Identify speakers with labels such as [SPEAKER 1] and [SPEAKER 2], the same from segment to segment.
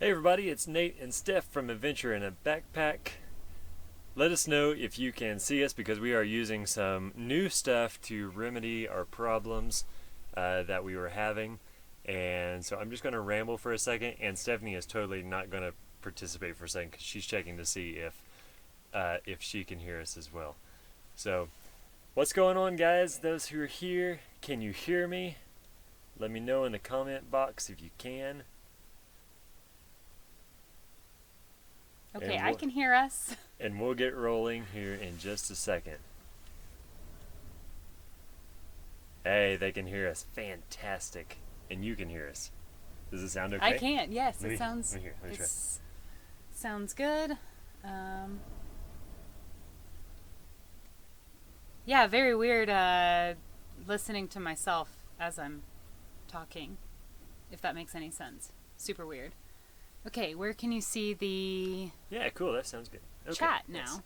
[SPEAKER 1] Hey everybody, it's Nate and Steph from Adventure in a Backpack. Let us know if you can see us because we are using some new stuff to remedy our problems that we were having. And so I'm just going to ramble for a second, and Stephanie is totally not going to participate for a second because she's checking to see if she can hear us as well. So, what's going on, guys? Those who are here, can you hear me? Let me know in the comment box if you can.
[SPEAKER 2] Okay, I can hear us.
[SPEAKER 1] And we'll get rolling here in just a second. Hey, they can hear us. Fantastic. And you can hear us. Does it sound okay?
[SPEAKER 2] I can, yes.
[SPEAKER 1] Let me try.
[SPEAKER 2] Sounds good. Yeah, very weird listening to myself as I'm talking, if that makes any sense. Super weird. Okay, where can you see the
[SPEAKER 1] cool, that sounds good. Okay,
[SPEAKER 2] chat now?
[SPEAKER 1] Yes.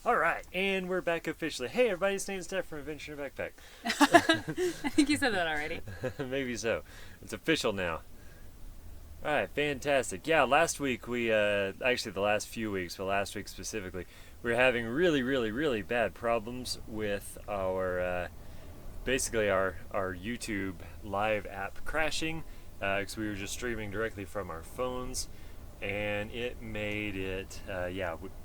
[SPEAKER 1] All right, and we're back officially. Hey, everybody, it's Nate and Steph from Adventure in a Backpack.
[SPEAKER 2] I think you said that already.
[SPEAKER 1] Maybe so. It's official now. All right, fantastic. Yeah, last week actually the last few weeks, but last week specifically, we were having really bad problems with our, basically our YouTube live app crashing. Because we were just streaming directly from our phones, and it made it, I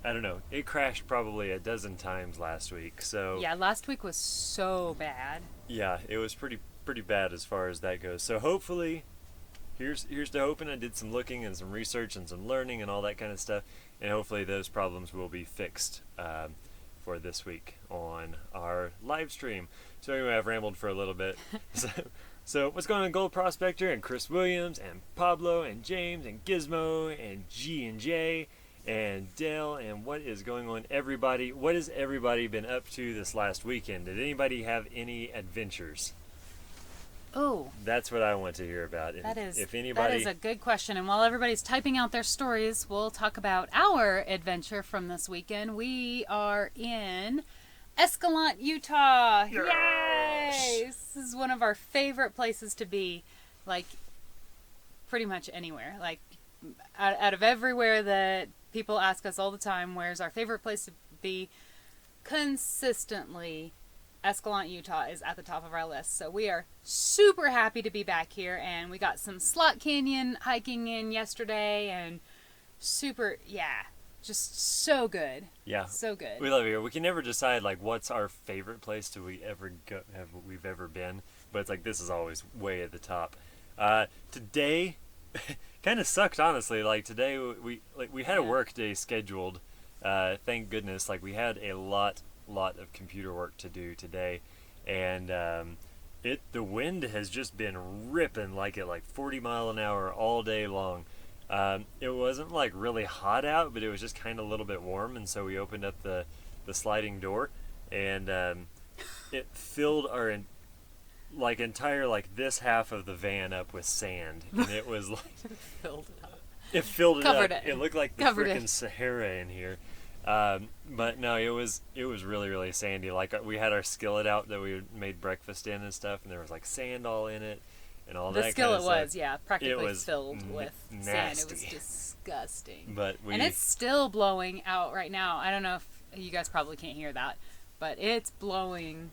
[SPEAKER 1] don't know, it crashed probably a dozen times last week. So
[SPEAKER 2] yeah, last week was so bad.
[SPEAKER 1] Yeah, it was pretty bad as far as that goes. So hopefully, here's to hoping. I did some looking and some research and some learning and all that kind of stuff, and hopefully those problems will be fixed for this week on our live stream. So anyway, I've rambled for a little bit. So what's going on, Gold Prospector and Chris Williams and Pablo and James and Gizmo and G and J and Dale, and what is going on, everybody? What has everybody been up to this last weekend? Did anybody have any adventures?
[SPEAKER 2] Oh,
[SPEAKER 1] that's what I want to hear about.
[SPEAKER 2] That is
[SPEAKER 1] a
[SPEAKER 2] good question. And while everybody's typing out their stories, we'll talk about our adventure from this weekend. We are in Escalante, Utah.
[SPEAKER 1] Yes!
[SPEAKER 2] Yay! This is one of our favorite places to be, like, pretty much anywhere. Like, out of everywhere that people ask us all the time, where's our favorite place to be, consistently, Escalante, Utah is at the top of our list. So we are super happy to be back here, and we got some Slot Canyon hiking in yesterday, and just so good.
[SPEAKER 1] Yeah.
[SPEAKER 2] So good.
[SPEAKER 1] We love it here. We can never decide, like, what's our favorite place we've ever been. But it's like, this is always way at the top. Today, kind of sucked, honestly. Like, today, we had a work day scheduled. Thank goodness. Like, we had a lot of computer work to do today. And the wind has just been ripping, like, at, 40 mile an hour all day long. It wasn't like really hot out, but it was just kind of a little bit warm, and so we opened up the sliding door, and it filled our entire this half of the van up with sand, and it was like it filled it
[SPEAKER 2] Covered
[SPEAKER 1] up.
[SPEAKER 2] It
[SPEAKER 1] looked like the freaking Sahara in here. But no, it was really sandy. Like, we had our skillet out that we made breakfast in and stuff, and there was sand all in it. And all
[SPEAKER 2] the
[SPEAKER 1] that
[SPEAKER 2] skillet
[SPEAKER 1] kind of
[SPEAKER 2] was, practically filled with sand. It was disgusting. And it's still blowing out right now. I don't know if you guys probably can't hear that, but it's blowing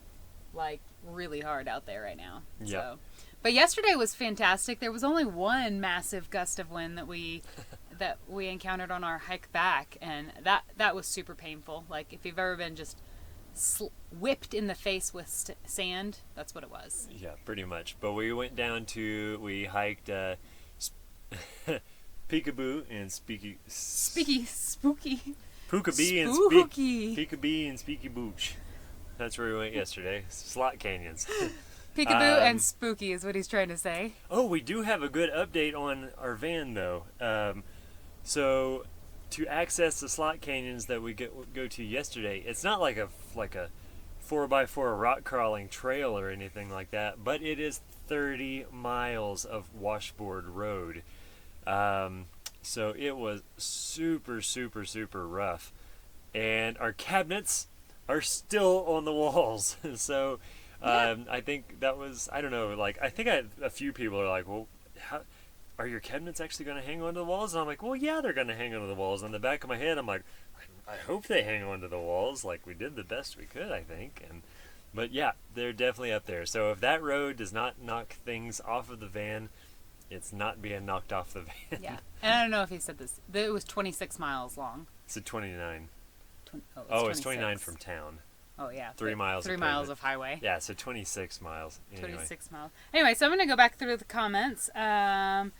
[SPEAKER 2] really hard out there right now.
[SPEAKER 1] Yeah.
[SPEAKER 2] So, but yesterday was fantastic. There was only one massive gust of wind that we encountered on our hike back, and that was super painful. Like, if you've ever been just whipped in the face with sand, that's what it was.
[SPEAKER 1] Yeah, pretty much. But we hiked Peekaboo and Spooky Peekabee and Speaky Booch. That's where we went yesterday. Slot Canyons.
[SPEAKER 2] Peekaboo and spooky is what he's trying to say.
[SPEAKER 1] Oh, we do have a good update on our van, though. So, to access the Slot Canyons that we go to yesterday, it's not like a 4x4 rock crawling trail or anything like that, but it is 30 miles of washboard road. So it was super rough, and our cabinets are still on the walls. So I think that was, I don't know, I think a few people are like, well, are your cabinets actually going to hang onto the walls? And I'm like, well, yeah, they're going to hang onto the walls. In the back of my head, I'm like, I hope they hang onto the walls. Like, we did the best we could, I think. But yeah, they're definitely up there. So if that road does not knock things off of the van, it's not being knocked off the van.
[SPEAKER 2] Yeah. And I don't know if he said this. It was 26 miles long.
[SPEAKER 1] It's a 29.
[SPEAKER 2] It's
[SPEAKER 1] 29 from town.
[SPEAKER 2] Oh, yeah.
[SPEAKER 1] 3 miles.
[SPEAKER 2] 3 miles of highway.
[SPEAKER 1] Yeah, so 26 miles. Anyway.
[SPEAKER 2] 26 miles. Anyway, so I'm going to go back through the comments. Sam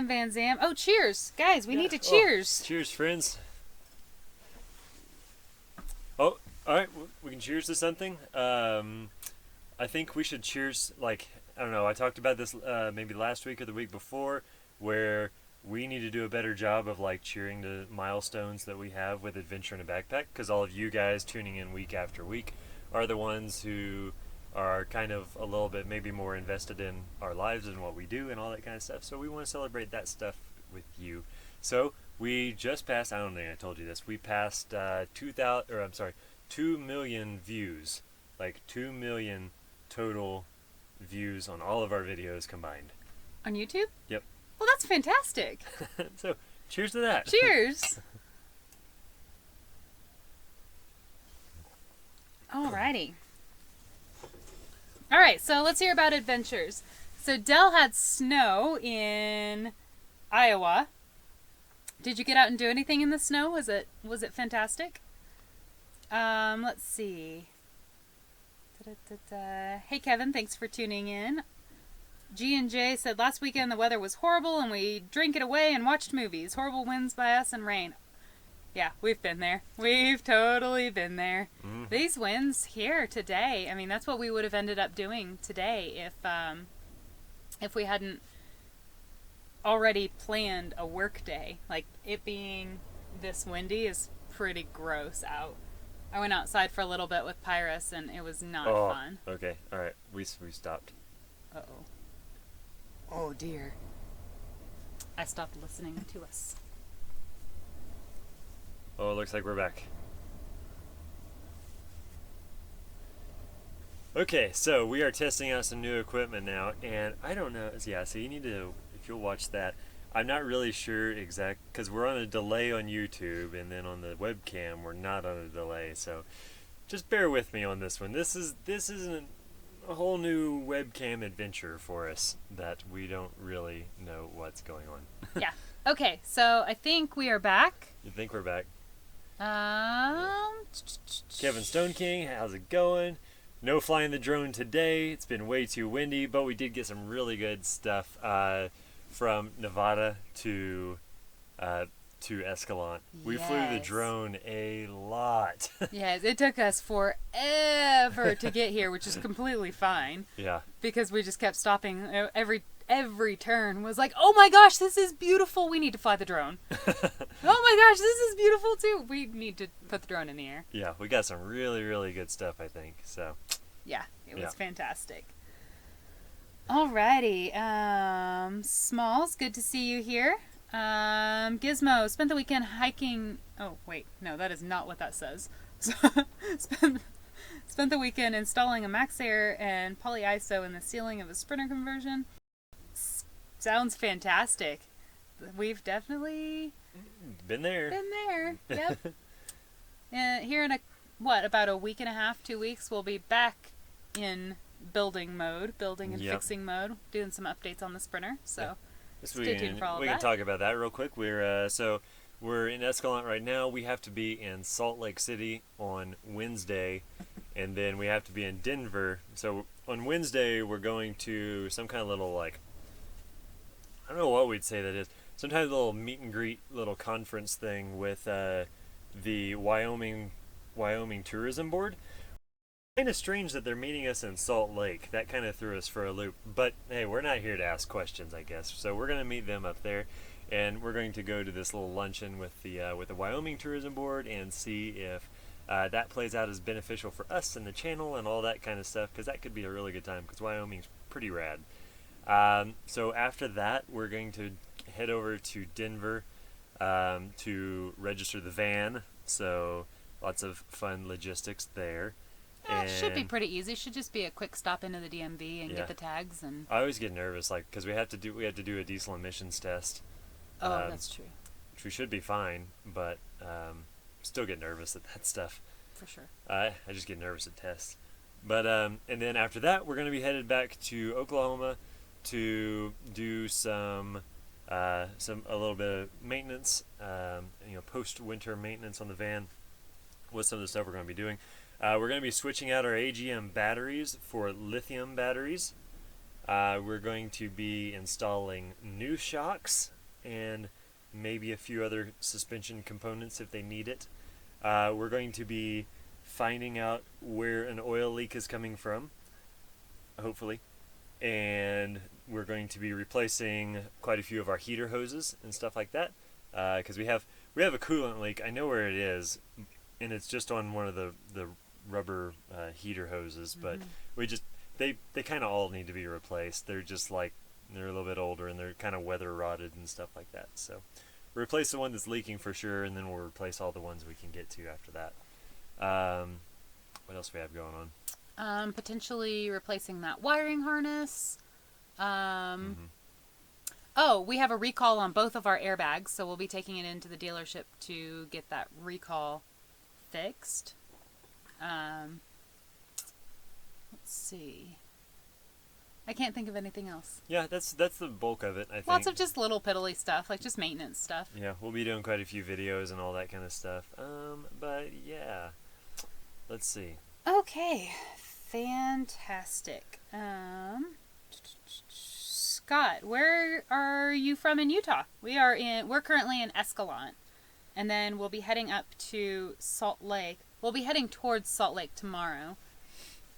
[SPEAKER 2] Van Zam. Oh, cheers. Guys, we need to cheers.
[SPEAKER 1] Cheers, friends. Oh, all right. We can cheers to something. I think we should cheers, like, I don't know. I talked about this maybe last week or the week before, where we need to do a better job of, like, cheering the milestones that we have with Adventure in a Backpack, because all of you guys tuning in week after week are the ones who are kind of a little bit maybe more invested in our lives and what we do and all that kind of stuff. So we want to celebrate that stuff with you. So we just passed, I don't think I told you this, we passed 2 million views, like 2 million total views on all of our videos combined.
[SPEAKER 2] On YouTube?
[SPEAKER 1] Yep.
[SPEAKER 2] Well, that's fantastic.
[SPEAKER 1] So cheers to that.
[SPEAKER 2] Cheers. Alrighty. Alright, so let's hear about adventures. So Dell had snow in Iowa. Did you get out and do anything in the snow? Was it fantastic? Let's see. Hey Kevin, thanks for tuning in. G&J said last weekend the weather was horrible and we drank it away and watched movies. Horrible winds by us and rain. Yeah, we've been there. We've totally been there. Mm-hmm. These winds here today, I mean, that's what we would have ended up doing today if we hadn't already planned a work day. Like, it being this windy is pretty gross out. I went outside for a little bit with Pyrus and it was not fun.
[SPEAKER 1] Okay, all right. We stopped.
[SPEAKER 2] Uh-oh. Oh, dear. I stopped listening to us.
[SPEAKER 1] Oh, it looks like we're back. Okay, so we are testing out some new equipment now, and I don't know. Yeah, so you need to, if you'll watch that, I'm not really sure because we're on a delay on YouTube, and then on the webcam we're not on a delay. So just bear with me on this one. This is a whole new webcam adventure for us that we don't really know what's going on.
[SPEAKER 2] Yeah. Okay, so I think we are back.
[SPEAKER 1] You think we're back? Kevin Stone King, how's it going? No flying the drone today. It's been way too windy, but we did get some really good stuff from Nevada to Escalante. We flew the drone a lot.
[SPEAKER 2] Yes, it took us forever to get here, which is completely fine.
[SPEAKER 1] Yeah. Because
[SPEAKER 2] we just kept stopping. Every turn was like, oh my gosh, this is beautiful. We need to fly the drone. Oh my gosh, this is beautiful too. We need to put the drone in the air.
[SPEAKER 1] Yeah, we got some really, really good stuff, I think. So.
[SPEAKER 2] Yeah, it was fantastic. Alrighty. Smalls, good to see you here. Gizmo, spent the weekend hiking. Oh, wait. No, that is not what that says. Spent the weekend installing a MaxAir and polyiso in the ceiling of a Sprinter conversion. Sounds fantastic. We've definitely
[SPEAKER 1] been there.
[SPEAKER 2] Yep. And here in about a week and a half, 2 weeks, we'll be back in building and fixing mode, doing some updates on the Sprinter. So stay tuned for all of that.
[SPEAKER 1] We can talk about that real quick. We're in Escalante right now. We have to be in Salt Lake City on Wednesday, and then we have to be in Denver. So on Wednesday, we're going to some kind of little, like, I don't know what we'd say that is. Some kind of little meet and greet, little conference thing with the Wyoming Tourism Board. Kind of strange that they're meeting us in Salt Lake. That kind of threw us for a loop. But hey, we're not here to ask questions, I guess. So we're going to meet them up there, and we're going to go to this little luncheon with the Wyoming Tourism Board and see if that plays out as beneficial for us and the channel and all that kind of stuff, because that could be a really good time, because Wyoming's pretty rad. So after that, we're going to head over to Denver to register the van. So lots of fun logistics there.
[SPEAKER 2] That should be pretty easy. Should just be a quick stop into the DMV and get the tags. And
[SPEAKER 1] I always get nervous, like, because we had to do a diesel emissions test.
[SPEAKER 2] Oh, that's true.
[SPEAKER 1] Which we should be fine, but still get nervous at that stuff.
[SPEAKER 2] For sure.
[SPEAKER 1] I just get nervous at tests. But and then after that, we're going to be headed back to Oklahoma to do a little bit of maintenance, post-winter maintenance on the van. With some of the stuff we're going to be doing. We're going to be switching out our AGM batteries for lithium batteries. We're going to be installing new shocks and maybe a few other suspension components if they need it. We're going to be finding out where an oil leak is coming from, hopefully. And we're going to be replacing quite a few of our heater hoses and stuff like that. Because we have a coolant leak. I know where it is. And it's just on one of the rubber heater hoses, but they kind of all need to be replaced. They're just like, they're a little bit older and they're kind of weather rotted and stuff like that. So we'll replace the one that's leaking for sure, and then we'll replace all the ones we can get to after that. What else do we have going on?
[SPEAKER 2] Potentially replacing that wiring harness. Oh, we have a recall on both of our airbags, so we'll be taking it into the dealership to get that recall fixed. Let's see. I can't think of anything else.
[SPEAKER 1] Yeah, that's the bulk of it, I think.
[SPEAKER 2] Lots of just little piddly stuff, like just maintenance stuff.
[SPEAKER 1] Yeah, we'll be doing quite a few videos and all that kind of stuff. But yeah. Let's see.
[SPEAKER 2] Okay. Fantastic. Scott, where are you from in Utah? We're currently in Escalante. And then we'll be heading up to Salt Lake. We'll be heading towards Salt Lake tomorrow.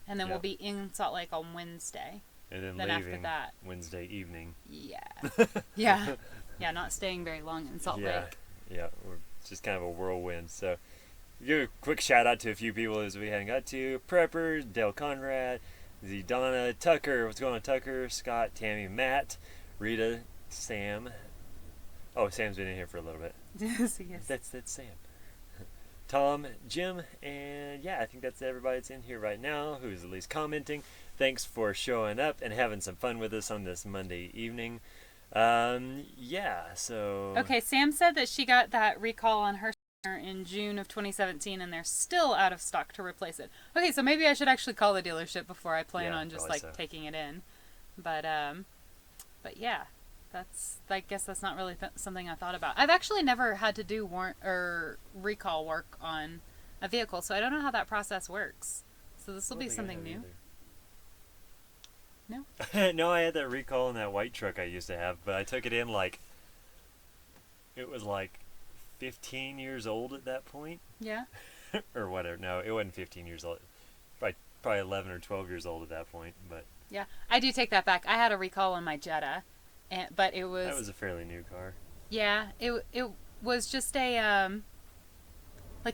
[SPEAKER 2] And then we'll be in Salt Lake on Wednesday.
[SPEAKER 1] And then
[SPEAKER 2] leaving
[SPEAKER 1] after that, Wednesday evening.
[SPEAKER 2] Yeah. Yeah. Yeah, not staying very long in Salt Lake.
[SPEAKER 1] Yeah, we're just kind of a whirlwind. So give a quick shout out to a few people as we hang out to. Prepper, Dale Conrad, Donna, Tucker. What's going on, Tucker? Scott, Tammy, Matt, Rita, Sam. Oh, Sam's been in here for a little bit.
[SPEAKER 2] Yes.
[SPEAKER 1] That's Sam. Tom, Jim, and yeah, I think that's everybody that's in here right now who's at least commenting. Thanks for showing up and having some fun with us on this Monday evening. So...
[SPEAKER 2] Okay, Sam said that she got that recall on her in June of 2017 and they're still out of stock to replace it. Okay, so maybe I should actually call the dealership before I plan on just taking it in. But yeah. I guess that's not really something I thought about. I've actually never had to do recall work on a vehicle, so I don't know how that process works. So this will be something new. No?
[SPEAKER 1] No, I had that recall in that white truck I used to have, but I took it in it was 15 years old at that point.
[SPEAKER 2] Yeah.
[SPEAKER 1] Or whatever. No, it wasn't 15 years old. Probably 11 or 12 years old at that point, but... Yeah,
[SPEAKER 2] I do take that back. I had a recall on my Jetta. But it was...
[SPEAKER 1] That was a fairly new car.
[SPEAKER 2] Yeah, it was just a,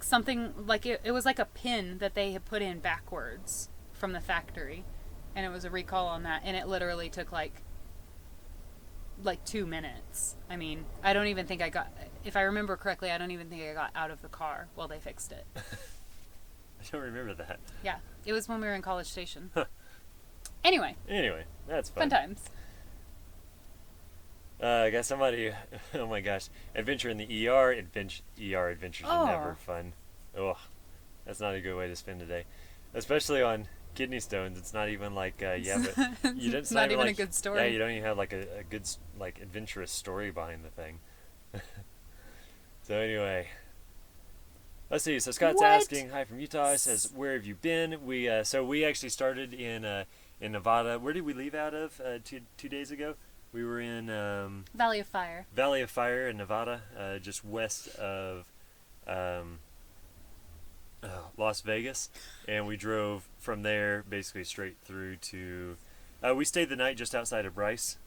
[SPEAKER 2] something, it was like a pin that they had put in backwards from the factory. And it was a recall on that, and it literally took, 2 minutes. I mean, I don't even think I got... If I remember correctly, I don't even think I got out of the car while they fixed it.
[SPEAKER 1] I don't remember that.
[SPEAKER 2] Yeah, it was when we were in College Station. Anyway,
[SPEAKER 1] that's fun.
[SPEAKER 2] Fun times.
[SPEAKER 1] I got somebody, oh my gosh, Adventure in the ER. ER adventures are never fun. Ugh, that's not a good way to spend a day. Especially on kidney stones. It's not even but
[SPEAKER 2] it's not even a good story.
[SPEAKER 1] Yeah, you don't even have a good, adventurous story behind the thing. So anyway, let's see. So Scott's asking, hi from Utah. He says, where have you been? We actually started in Nevada. Where did we leave out of 2 days ago? We were in
[SPEAKER 2] Valley of Fire.
[SPEAKER 1] Valley of Fire in Nevada, just west of Las Vegas, and we drove from there basically straight through to. We stayed the night just outside of Bryce,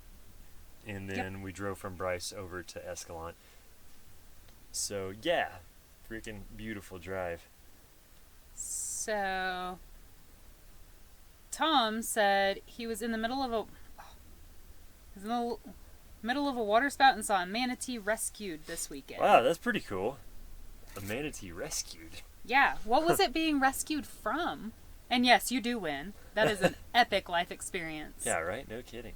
[SPEAKER 1] and then we drove from Bryce over to Escalante. So yeah, freaking beautiful drive.
[SPEAKER 2] So Tom said he was in the middle of a water spout and saw a manatee rescued this weekend.
[SPEAKER 1] Wow, that's pretty cool. A manatee rescued.
[SPEAKER 2] Yeah. What was it being rescued from? And yes, you do win. That is an epic life experience.
[SPEAKER 1] Yeah, right? No kidding.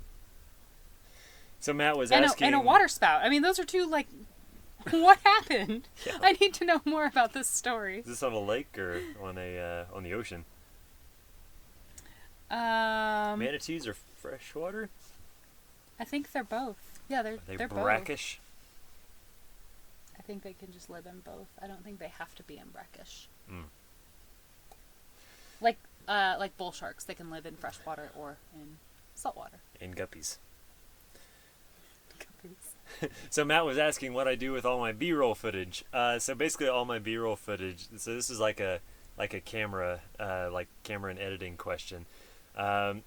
[SPEAKER 1] So Matt was
[SPEAKER 2] and
[SPEAKER 1] asking...
[SPEAKER 2] and a water spout. I mean, those are two, like... What happened?
[SPEAKER 1] Yeah.
[SPEAKER 2] I need to know more about this story.
[SPEAKER 1] Is this on a lake or on the ocean? Manatees are freshwater?
[SPEAKER 2] I think they're both. Yeah, they're
[SPEAKER 1] brackish?
[SPEAKER 2] both. I think they can just live in both. I don't think they have to be in brackish.
[SPEAKER 1] Mm.
[SPEAKER 2] Like bull sharks, they can live in freshwater or in saltwater.
[SPEAKER 1] And guppies. So Matt was asking what I do with all my B-roll footage. So basically all my B-roll footage. So this is like a camera, camera and editing question. So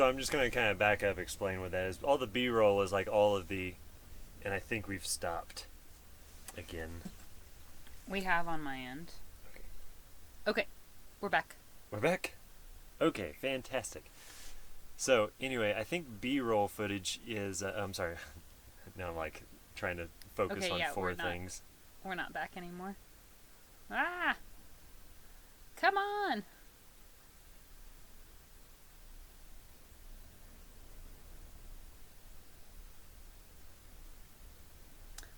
[SPEAKER 1] I'm just gonna kind of back up, explain what that is. All the B-roll is like all of the, and I think we've stopped again.
[SPEAKER 2] We have on my end. Okay, we're back.
[SPEAKER 1] We're back? Okay, fantastic. So, anyway, I think B-roll footage is... I'm sorry. Now I'm, like, trying to focus on four things.
[SPEAKER 2] We're not back anymore. Ah! Come on!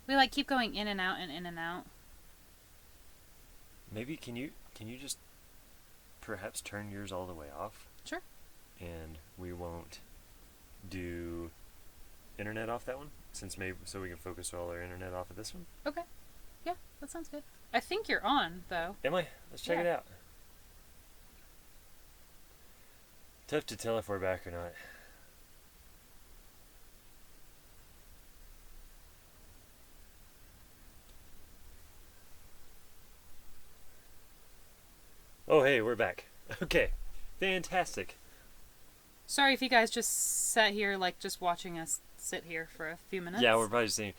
[SPEAKER 2] We, like, keep going in and out and in and out.
[SPEAKER 1] Maybe, can you just perhaps turn yours all the way off?
[SPEAKER 2] Sure.
[SPEAKER 1] And we won't do internet off that one, so we can focus all our internet off of this one.
[SPEAKER 2] Okay. Yeah, that sounds good. I think you're on, though.
[SPEAKER 1] Am I? Let's check it out. Tough to tell if we're back or not. Oh, hey, we're back. Okay. Fantastic.
[SPEAKER 2] Sorry if you guys just sat here, like, just watching us sit here for a few minutes.
[SPEAKER 1] Yeah, we're probably just saying.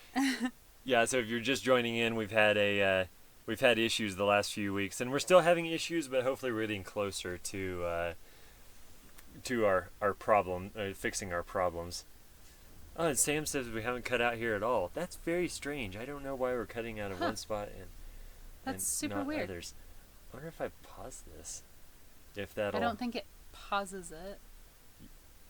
[SPEAKER 1] Yeah, so if you're just joining in, we've had issues the last few weeks, and we're still having issues, but hopefully we're getting closer to our problem, fixing our problems. Oh, and Sam says we haven't cut out here at all. That's very strange. I don't know why we're cutting out of one spot and
[SPEAKER 2] super
[SPEAKER 1] not
[SPEAKER 2] weird.
[SPEAKER 1] Others. I wonder if I pause this. If that'll...
[SPEAKER 2] I don't think it pauses it.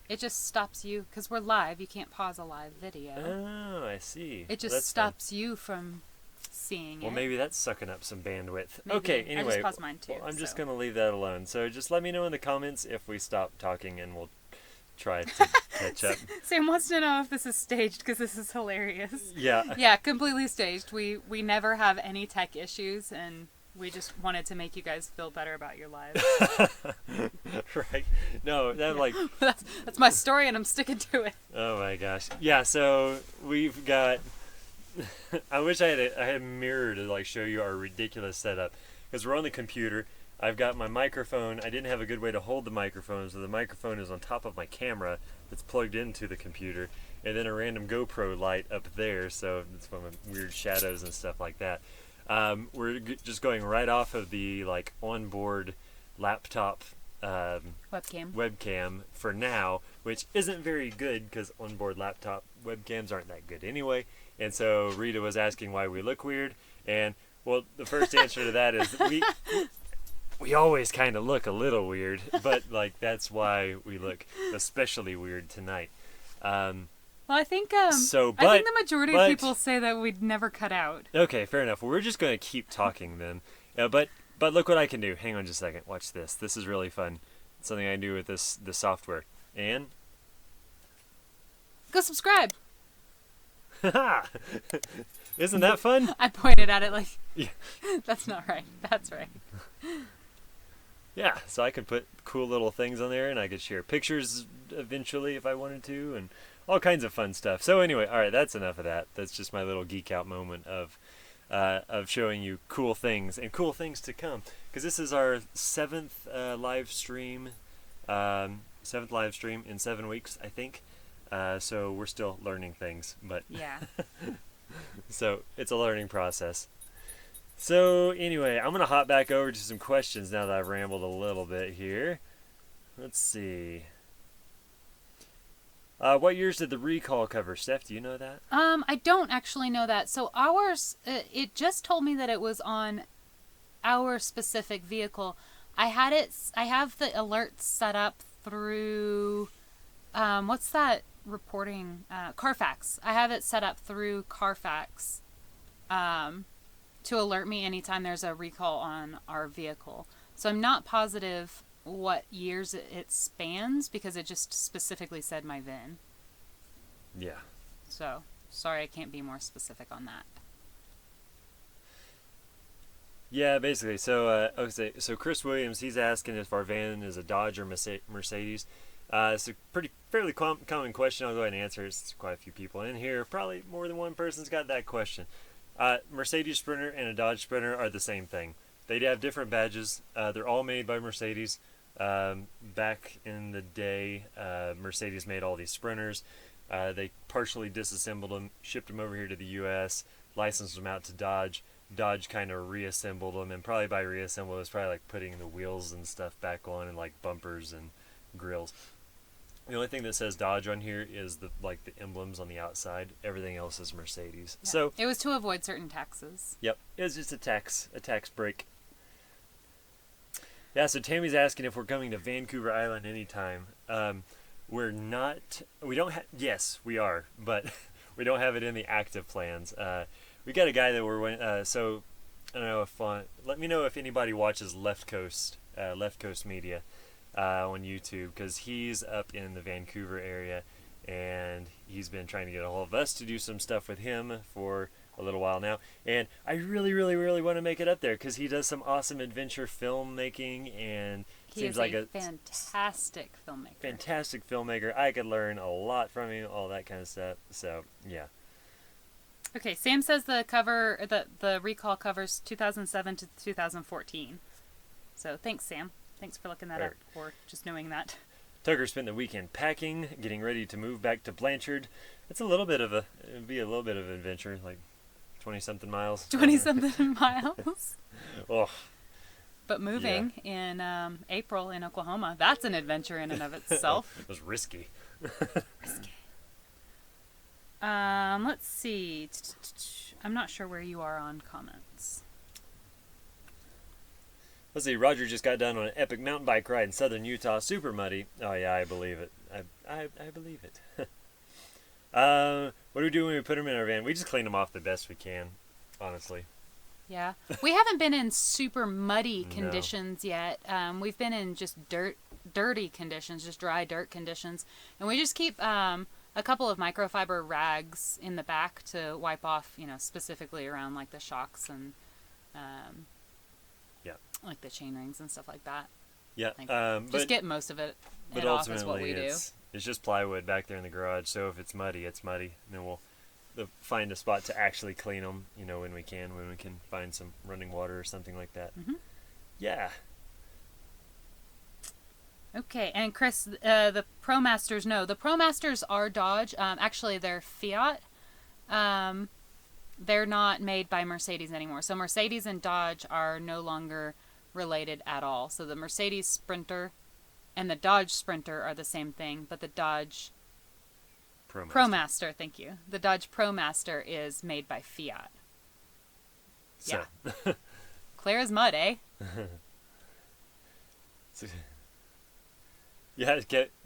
[SPEAKER 2] It just stops you, because we're live, you can't pause a live video.
[SPEAKER 1] Oh, I see.
[SPEAKER 2] It just stops you from seeing it.
[SPEAKER 1] Well, maybe that's sucking up some bandwidth.
[SPEAKER 2] Maybe.
[SPEAKER 1] Okay, anyway.
[SPEAKER 2] I just paused mine too.
[SPEAKER 1] Well, I'm just going to leave that alone. So just let me know in the comments if we stop talking and we'll try to catch up.
[SPEAKER 2] Sam wants to know if this is staged, because this is hilarious.
[SPEAKER 1] Yeah.
[SPEAKER 2] Yeah, completely staged. We never have any tech issues, and we just wanted to make you guys feel better about your lives.
[SPEAKER 1] Right. No, that like...
[SPEAKER 2] that's my story, and I'm sticking to it.
[SPEAKER 1] Oh my gosh. Yeah, so we've got... I wish I had a mirror to like show you our ridiculous setup. Because we're on the computer. I've got my microphone. I didn't have a good way to hold the microphone, so the microphone is on top of my camera that's plugged into the computer. And then a random GoPro light up there, so it's from weird shadows and stuff like that. We're just going right off of the like onboard laptop webcam for now, which isn't very good because onboard laptop webcams aren't that good anyway. And so Rita was asking why we look weird, and well, the first answer to that is we always kind of look a little weird, but like that's why we look especially weird tonight.
[SPEAKER 2] Well, I think I think the majority of people say that we'd never cut out.
[SPEAKER 1] Okay, fair enough. Well, we're just going to keep talking then. But look what I can do. Hang on just a second. Watch this. This is really fun. It's something I do with the software. And
[SPEAKER 2] go subscribe.
[SPEAKER 1] Isn't that fun?
[SPEAKER 2] I pointed at it like,
[SPEAKER 1] yeah.
[SPEAKER 2] That's not right. That's right.
[SPEAKER 1] Yeah, so I could put cool little things on there, and I could share pictures eventually if I wanted to, and all kinds of fun stuff. So anyway, all right, that's enough of that. That's just my little geek out moment of showing you cool things and cool things to come. Because this is our seventh live stream in 7 weeks, I think. So we're still learning things, but
[SPEAKER 2] yeah.
[SPEAKER 1] So it's a learning process. So anyway, I'm gonna hop back over to some questions now that I've rambled a little bit here. Let's see. What years did the recall cover, Steph? Do you know that?
[SPEAKER 2] I don't actually know that. So ours, it just told me that it was on our specific vehicle, I have the alerts set up through, what's that reporting? Carfax. I have it set up through Carfax, to alert me anytime there's a recall on our vehicle. So I'm not positive what years it spans because it just specifically said my VIN.
[SPEAKER 1] Yeah.
[SPEAKER 2] So, sorry I can't be more specific on that.
[SPEAKER 1] Yeah, basically. So, so Chris Williams, he's asking if our van is a Dodge or Mercedes. It's a fairly common question. I'll go ahead and answer it. There's quite a few people in here. Probably more than one person's got that question. Mercedes Sprinter and a Dodge Sprinter are the same thing. They have different badges. They're all made by Mercedes. Back in the day, Mercedes made all these Sprinters. They partially disassembled them, shipped them over here to the U.S., licensed them out to Dodge. Dodge kind of reassembled them, and probably by reassemble, it was probably like putting the wheels and stuff back on, and like bumpers and grills. The only thing that says Dodge on here is the emblems on the outside. Everything else is Mercedes.
[SPEAKER 2] Yeah.
[SPEAKER 1] So
[SPEAKER 2] it was to avoid certain taxes.
[SPEAKER 1] Yep, it was just a tax break. Yeah, so Tammy's asking if we're coming to Vancouver Island anytime. We're not. We don't have. Yes, we are, but we don't have it in the active plans. We got a guy that we're. So I don't know if. Let me know if anybody watches Left Coast Media on YouTube, because he's up in the Vancouver area, and he's been trying to get a hold of us to do some stuff with him for a little while now, and I really want to make it up there because he does some awesome adventure filmmaking, and
[SPEAKER 2] He's like a fantastic filmmaker.
[SPEAKER 1] I could learn a lot from him, all that kind of stuff. So yeah.
[SPEAKER 2] Okay, Sam says the recall covers 2007 to 2014. So thanks, Sam. Thanks for looking that up, or just knowing that.
[SPEAKER 1] Tucker spent the weekend packing, getting ready to move back to Blanchard. It'd be a little bit of an adventure, like 20-something miles.
[SPEAKER 2] 20-something miles.
[SPEAKER 1] Oh.
[SPEAKER 2] But moving in April in Oklahoma, that's an adventure in and of itself.
[SPEAKER 1] It was risky.
[SPEAKER 2] Let's see. I'm not sure where you are on comments.
[SPEAKER 1] Let's see, Roger just got done on an epic mountain bike ride in southern Utah, super muddy. Oh yeah, I believe it. I believe it. What do we do when we put them in our van? We just clean them off the best we can, honestly.
[SPEAKER 2] Yeah. We haven't been in super muddy conditions yet. We've been in just dirty conditions, just dry dirt conditions. And we just keep a couple of microfiber rags in the back to wipe off, specifically around like the shocks and like the chain rings and stuff like that.
[SPEAKER 1] Yeah.
[SPEAKER 2] Just get most of it
[SPEAKER 1] but
[SPEAKER 2] off is what we do.
[SPEAKER 1] It's just plywood back there in the garage, so if it's muddy, it's muddy. And then we'll find a spot to actually clean them, when we can find some running water or something like that.
[SPEAKER 2] Mm-hmm.
[SPEAKER 1] Yeah.
[SPEAKER 2] Okay, and Chris, the ProMasters, no. The ProMasters are Dodge. Actually, they're Fiat. They're not made by Mercedes anymore. So Mercedes and Dodge are no longer related at all. So the Mercedes Sprinter and the Dodge Sprinter are the same thing, but the Dodge ProMaster, thank you. The Dodge ProMaster is made by Fiat.
[SPEAKER 1] So.
[SPEAKER 2] Yeah. Clear as mud, eh?
[SPEAKER 1] Yeah,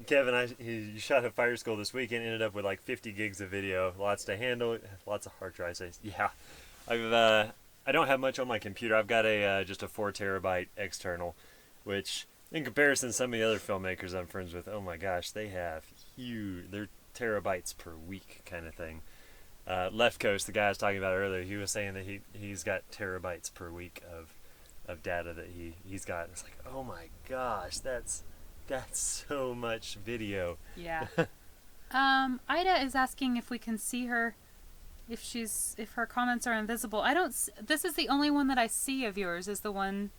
[SPEAKER 1] Kevin, you shot at Fire School this weekend, ended up with like 50 gigs of video, lots to handle, lots of hard drives. Yeah, I don't have much on my computer. I've got just a 4 terabyte external, which in comparison to some of the other filmmakers I'm friends with, oh my gosh, they have huge, they're terabytes per week kind of thing. Left Coast, the guy I was talking about earlier, he was saying that he's got terabytes per week of data that he's got. It's like, oh my gosh, that's so much video.
[SPEAKER 2] Yeah. Ida is asking if we can see her, if her comments are invisible. This is the only one that I see of yours, is the one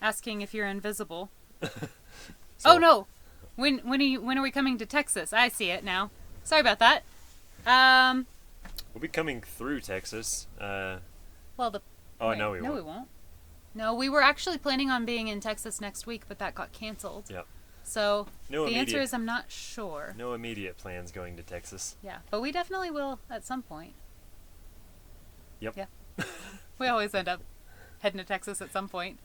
[SPEAKER 2] asking if you're invisible. Oh no! When are we coming to Texas? I see it now. Sorry about that.
[SPEAKER 1] We'll be coming through Texas.
[SPEAKER 2] No, we won't. No, we were actually planning on being in Texas next week, but that got canceled.
[SPEAKER 1] Yep.
[SPEAKER 2] So the answer is I'm not sure.
[SPEAKER 1] No immediate plans going to Texas.
[SPEAKER 2] Yeah, but we definitely will at some point.
[SPEAKER 1] Yep.
[SPEAKER 2] Yeah. We always end up heading to Texas at some point.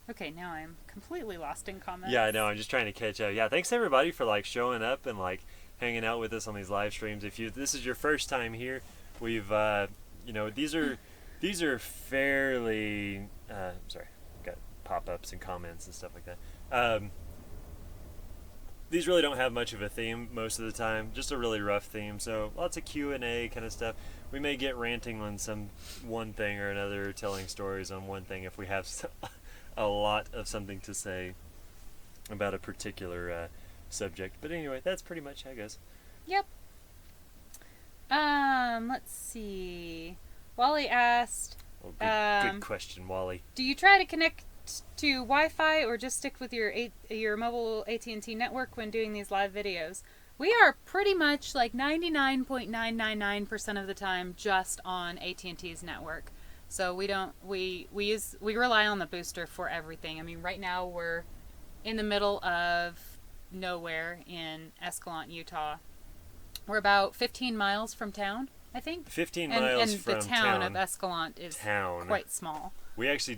[SPEAKER 2] Okay, now I'm completely lost in comments.
[SPEAKER 1] Yeah, I know. I'm just trying to catch up. Yeah, thanks everybody for like showing up and like hanging out with us on these live streams. If this is your first time here, we've these are fairly sorry, got pop-ups and comments and stuff like that. These really don't have much of a theme most of the time, just a really rough theme. So lots of Q&A kind of stuff. We may get ranting on one thing or another, telling stories on one thing if we have a lot of something to say about a particular subject. But anyway, that's pretty much how it goes.
[SPEAKER 2] Yep. Let's see. Wally asked,
[SPEAKER 1] Oh, good question, Wally.
[SPEAKER 2] do you try to connect to Wi-Fi or just stick with your mobile AT&T network when doing these live videos? We are pretty much like 99.999% of the time just on AT&T's network. So we rely on the booster for everything. I mean, right now we're in the middle of nowhere in Escalante, Utah. We're about 15 miles from town, I think.
[SPEAKER 1] 15 miles
[SPEAKER 2] and
[SPEAKER 1] from
[SPEAKER 2] the town of Escalante is quite small.
[SPEAKER 1] We actually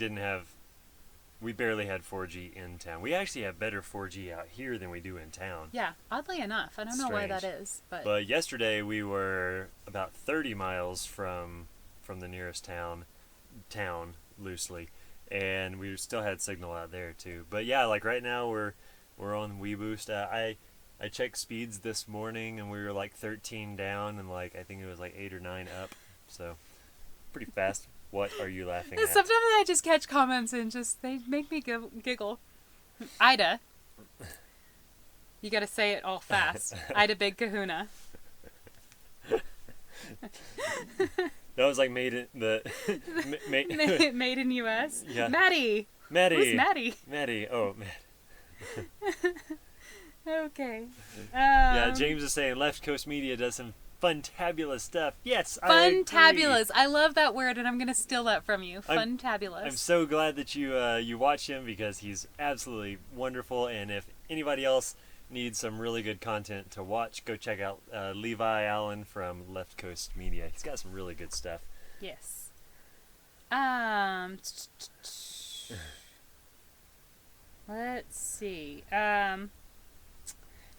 [SPEAKER 1] we barely had 4G in town. We actually have better 4G out here than we do in town.
[SPEAKER 2] Yeah, oddly enough. I don't know why that is.
[SPEAKER 1] But yesterday we were about 30 miles from the nearest town loosely, and we still had signal out there too. But yeah, like right now we're on WeBoost. I checked speeds this morning and we were like 13 down and like I think it was like 8 or 9 up. So pretty fast. What are you laughing at?
[SPEAKER 2] Sometimes I just catch comments and they make me giggle. Ida. You gotta say it all fast. Ida Big Kahuna.
[SPEAKER 1] That was like made in
[SPEAKER 2] made in U.S.
[SPEAKER 1] Yeah.
[SPEAKER 2] Maddie. Who's Maddie?
[SPEAKER 1] Maddie. Oh, Maddie.
[SPEAKER 2] Okay.
[SPEAKER 1] Yeah, James is saying Left Coast Media does some funtabulous stuff. Yes,
[SPEAKER 2] Funtabulous. I love that word, and I'm going to steal that from you. Funtabulous.
[SPEAKER 1] I'm so glad that you watch him because he's absolutely wonderful. And if anybody else needs some really good content to watch, go check out Levi Allen from Left Coast Media. He's got some really good stuff.
[SPEAKER 2] Yes. Let's see.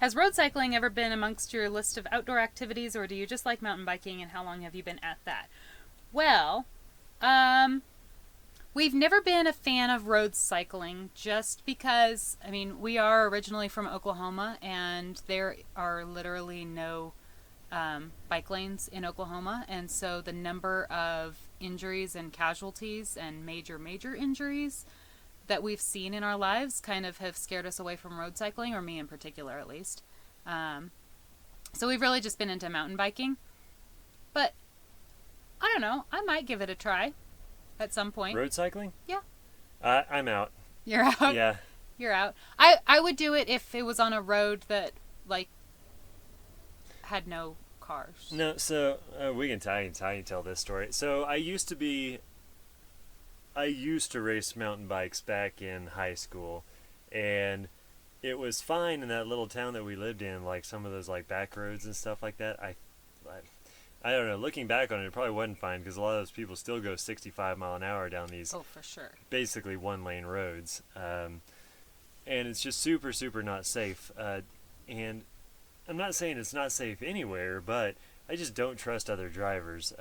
[SPEAKER 2] Has road cycling ever been amongst your list of outdoor activities, or do you just like mountain biking, and how long have you been at that? Well, we've never been a fan of road cycling just because, I mean, we are originally from Oklahoma, and there are literally no bike lanes in Oklahoma, and so the number of injuries and casualties and major injuries that we've seen in our lives kind of have scared us away from road cycling, or me in particular at least. So we've really just been into mountain biking. But, I don't know, I might give it a try at some point.
[SPEAKER 1] Road cycling?
[SPEAKER 2] Yeah.
[SPEAKER 1] I'm out.
[SPEAKER 2] You're out?
[SPEAKER 1] Yeah.
[SPEAKER 2] You're out. I would do it if it was on a road that, like, had no cars.
[SPEAKER 1] No, so I can tell this story. So I used to race mountain bikes back in high school, and it was fine in that little town that we lived in, like some of those like back roads and stuff like that. I don't know, looking back on it, it probably wasn't fine because a lot of those people still go 65 mile an hour down these
[SPEAKER 2] for sure
[SPEAKER 1] basically one lane roads, and it's just super not safe, and I'm not saying it's not safe anywhere, but I just don't trust other drivers,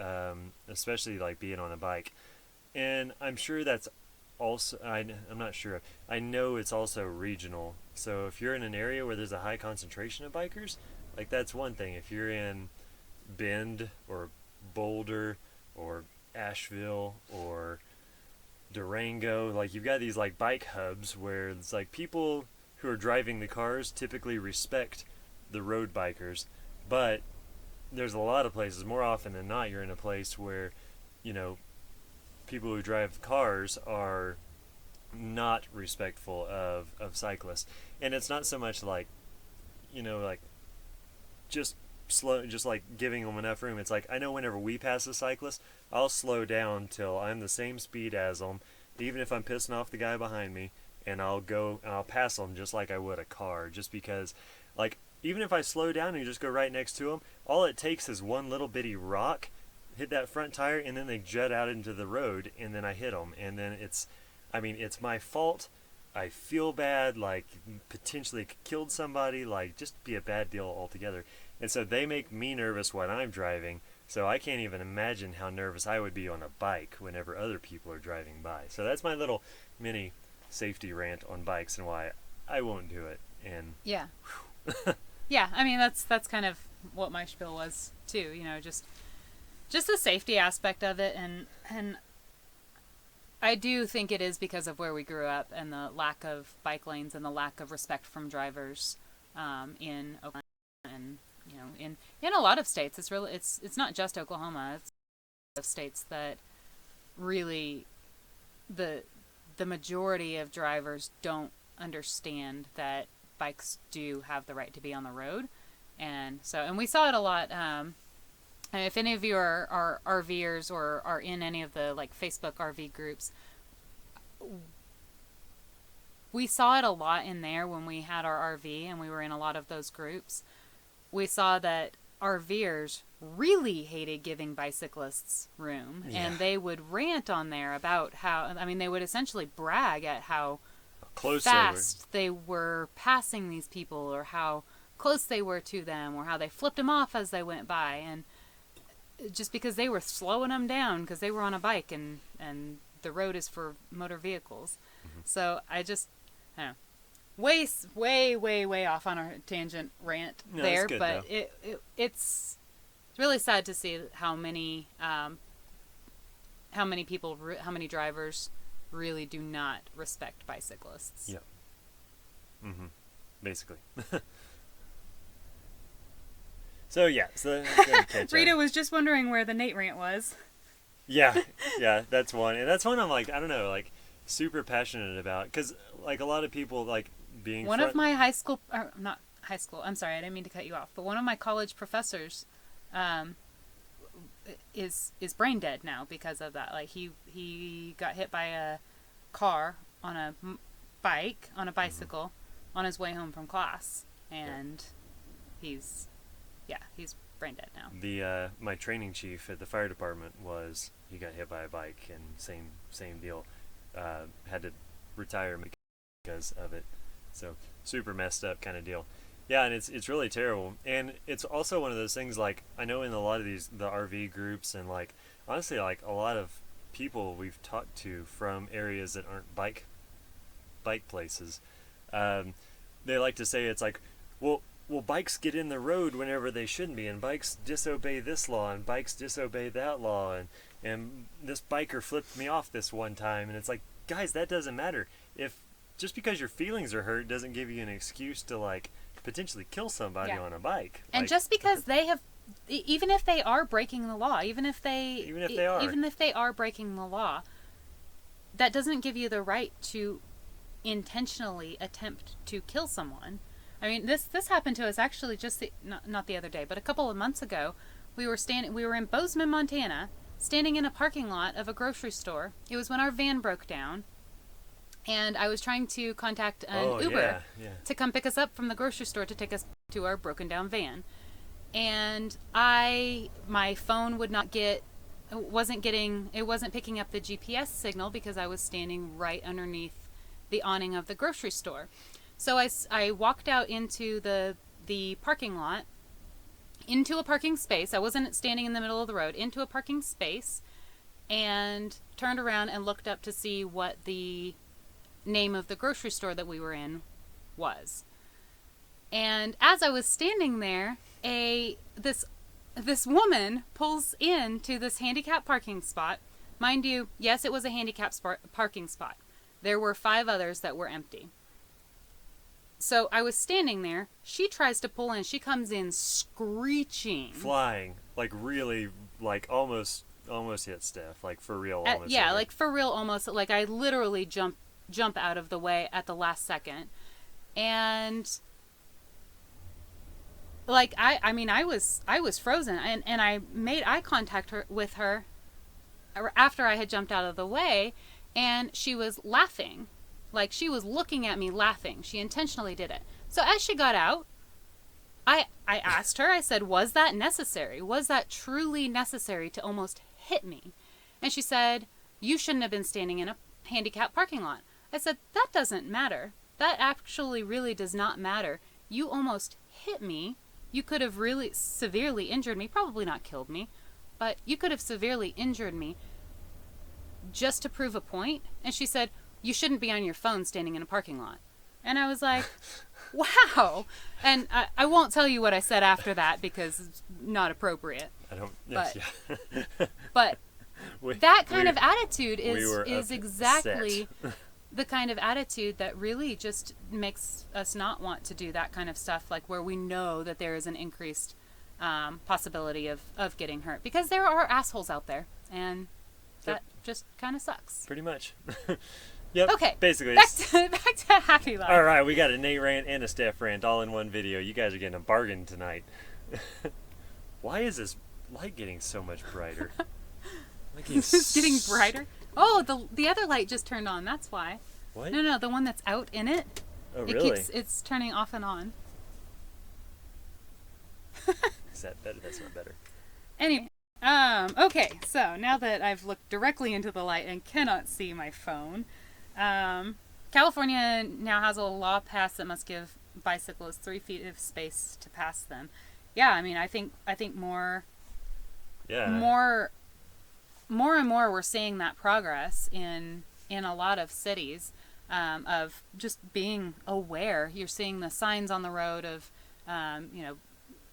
[SPEAKER 1] especially like being on a bike. And I'm sure that's also, I'm not sure, I know it's also regional. So if you're in an area where there's a high concentration of bikers, like that's one thing. If you're in Bend or Boulder or Asheville or Durango, like you've got these like bike hubs where it's like people who are driving the cars typically respect the road bikers, but there's a lot of places, more often than not, you're in a place where, you know, people who drive cars are not respectful of cyclists. And it's not so much like, you know, like just like giving them enough room. It's like, I know whenever we pass a cyclist, I'll slow down till I'm the same speed as them, even if I'm pissing off the guy behind me, and I'll go and I'll pass them just like I would a car, just because, like, even if I slow down and you just go right next to them, all it takes is one little bitty rock hit that front tire, and then they jet out into the road, and then I hit them, and then it's my fault. I feel bad, like potentially killed somebody, like just be a bad deal altogether. And so they make me nervous when I'm driving. So I can't even imagine how nervous I would be on a bike whenever other people are driving by. So that's my little mini safety rant on bikes and why I won't do it. And
[SPEAKER 2] yeah, yeah. I mean, that's kind of what my spiel was too. You know, just the safety aspect of it, and I do think it is because of where we grew up and the lack of bike lanes and the lack of respect from drivers in Oklahoma and in a lot of states. It's not just Oklahoma. It's a lot of states that really the majority of drivers don't understand that bikes do have the right to be on the road, and we saw it a lot. And if any of you are RVers or are in any of the like Facebook RV groups, we saw it a lot in there when we had our RV and we were in a lot of those groups. We saw that RVers really hated giving bicyclists room, and they would rant on there about how, I mean, they would essentially brag at how
[SPEAKER 1] close
[SPEAKER 2] fast they were passing these people, or how close they were to them, or how they flipped them off as they went by, and just because they were slowing them down because they were on a bike, and the road is for motor vehicles. Mm-hmm. So I don't know. Way off on our tangent rant there, good, but it's really sad to see how many drivers really do not respect bicyclists.
[SPEAKER 1] Yeah. Mm-hmm. Basically. So
[SPEAKER 2] Rita was just wondering where the Nate rant was.
[SPEAKER 1] Yeah, that's one, and that's one I'm like, I don't know, like super passionate about, because like a lot of people like being
[SPEAKER 2] one of my high school, or not high school, I'm sorry, I didn't mean to cut you off, but one of my college professors is brain dead now because of that. Like he got hit by a car on a bicycle on his way home from class, and he's brain dead now.
[SPEAKER 1] My training chief at the fire department he got hit by a bike, and same deal, had to retire because of it. So super messed up kind of deal. Yeah, and it's really terrible. And it's also one of those things, like, I know in a lot of the RV groups, and like honestly like a lot of people we've talked to from areas that aren't bike places, they like to say it's like, well, bikes get in the road whenever they shouldn't be, and bikes disobey this law, and bikes disobey that law, and this biker flipped me off this one time, and it's like, guys, that doesn't matter. If just because your feelings are hurt doesn't give you an excuse to like potentially kill somebody on a bike.
[SPEAKER 2] And like, just because they have, even if they are breaking the law, even if they are breaking the law, that doesn't give you the right to intentionally attempt to kill someone. I mean, this happened to us actually just not the other day, but a couple of months ago. We were in Bozeman, Montana, standing in a parking lot of a grocery store. It was when our van broke down, and I was trying to contact an Uber to come pick us up from the grocery store to take us to our broken down van. And my phone wasn't picking up the GPS signal because I was standing right underneath the awning of the grocery store. So I walked out into the parking lot, into a parking space. I wasn't standing in the middle of the road, into a parking space, and turned around and looked up to see what the name of the grocery store that we were in was. And as I was standing there, this woman pulls into this handicap parking spot. Mind you, yes, it was a handicap parking spot. There were 5 others that were empty. So I was standing there. She tries to pull in. She comes in screeching,
[SPEAKER 1] flying, like really, like almost hit Steph, like for real. Almost
[SPEAKER 2] like for real, almost. Like I literally jump out of the way at the last second, and like I was frozen, and I made eye contact with her after I had jumped out of the way, and she was laughing. Like, she was looking at me laughing. She intentionally did it. So as she got out, I asked her, I said, was that necessary? Was that truly necessary to almost hit me? And she said, you shouldn't have been standing in a handicapped parking lot. I said, that doesn't matter. That actually really does not matter. You almost hit me. You could have really severely injured me, probably not killed me, but you could have severely injured me just to prove a point. And she said, you shouldn't be on your phone standing in a parking lot. And I was like, wow. And I won't tell you what I said after that because it's not appropriate.
[SPEAKER 1] I don't. Yes,
[SPEAKER 2] But,
[SPEAKER 1] yeah.
[SPEAKER 2] but that kind of attitude
[SPEAKER 1] we were
[SPEAKER 2] is exactly the kind of attitude that really just makes us not want to do that kind of stuff, like where we know that there is an increased possibility of getting hurt. Because there are assholes out there, and that just kind of sucks.
[SPEAKER 1] Pretty much. Yep.
[SPEAKER 2] Okay.
[SPEAKER 1] Basically.
[SPEAKER 2] Back to Happy Life.
[SPEAKER 1] All right, we got a Nate rant and a Steph rant all in one video. You guys are getting a bargain tonight. Why is this light getting so much brighter?
[SPEAKER 2] It's getting brighter. Oh, the other light just turned on. That's why.
[SPEAKER 1] What?
[SPEAKER 2] No, the one that's out in it.
[SPEAKER 1] Oh, really?
[SPEAKER 2] It's turning off and on.
[SPEAKER 1] Is that better? That's not better.
[SPEAKER 2] Anyway, okay. So now that I've looked directly into the light and cannot see my phone, California now has a law passed that must give bicyclists 3 feet of space to pass them. Yeah, I mean, I think more.
[SPEAKER 1] Yeah.
[SPEAKER 2] More and more we're seeing that progress in a lot of cities, of just being aware. You're seeing the signs on the road of,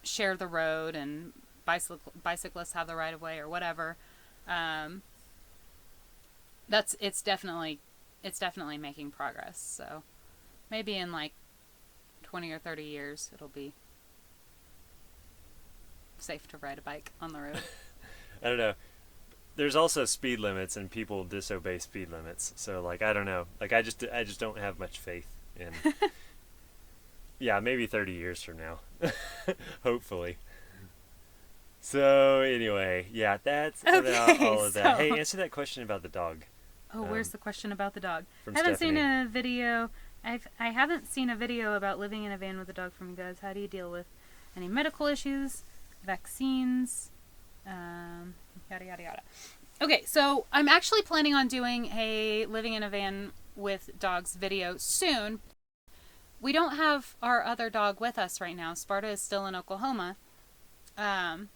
[SPEAKER 2] share the road and bicyclists have the right of way or whatever. It's definitely making progress. So maybe in like 20 or 30 years it'll be safe to ride a bike on the road.
[SPEAKER 1] I don't know. There's also speed limits, and people disobey speed limits. So, like, I don't know. Like, I just don't have much faith in. Yeah, maybe 30 years from now, hopefully. So anyway, yeah, that's about all of that. Hey, answer that question about the dog.
[SPEAKER 2] Oh, where's the question about the dog?
[SPEAKER 1] From
[SPEAKER 2] I haven't
[SPEAKER 1] Stephanie.
[SPEAKER 2] seen a video. I haven't seen a video about living in a van with a dog from you guys. How do you deal with any medical issues, vaccines, yada yada yada. Okay, so I'm actually planning on doing a living in a van with dogs video soon. We don't have our other dog with us right now. Sparta is still in Oklahoma. And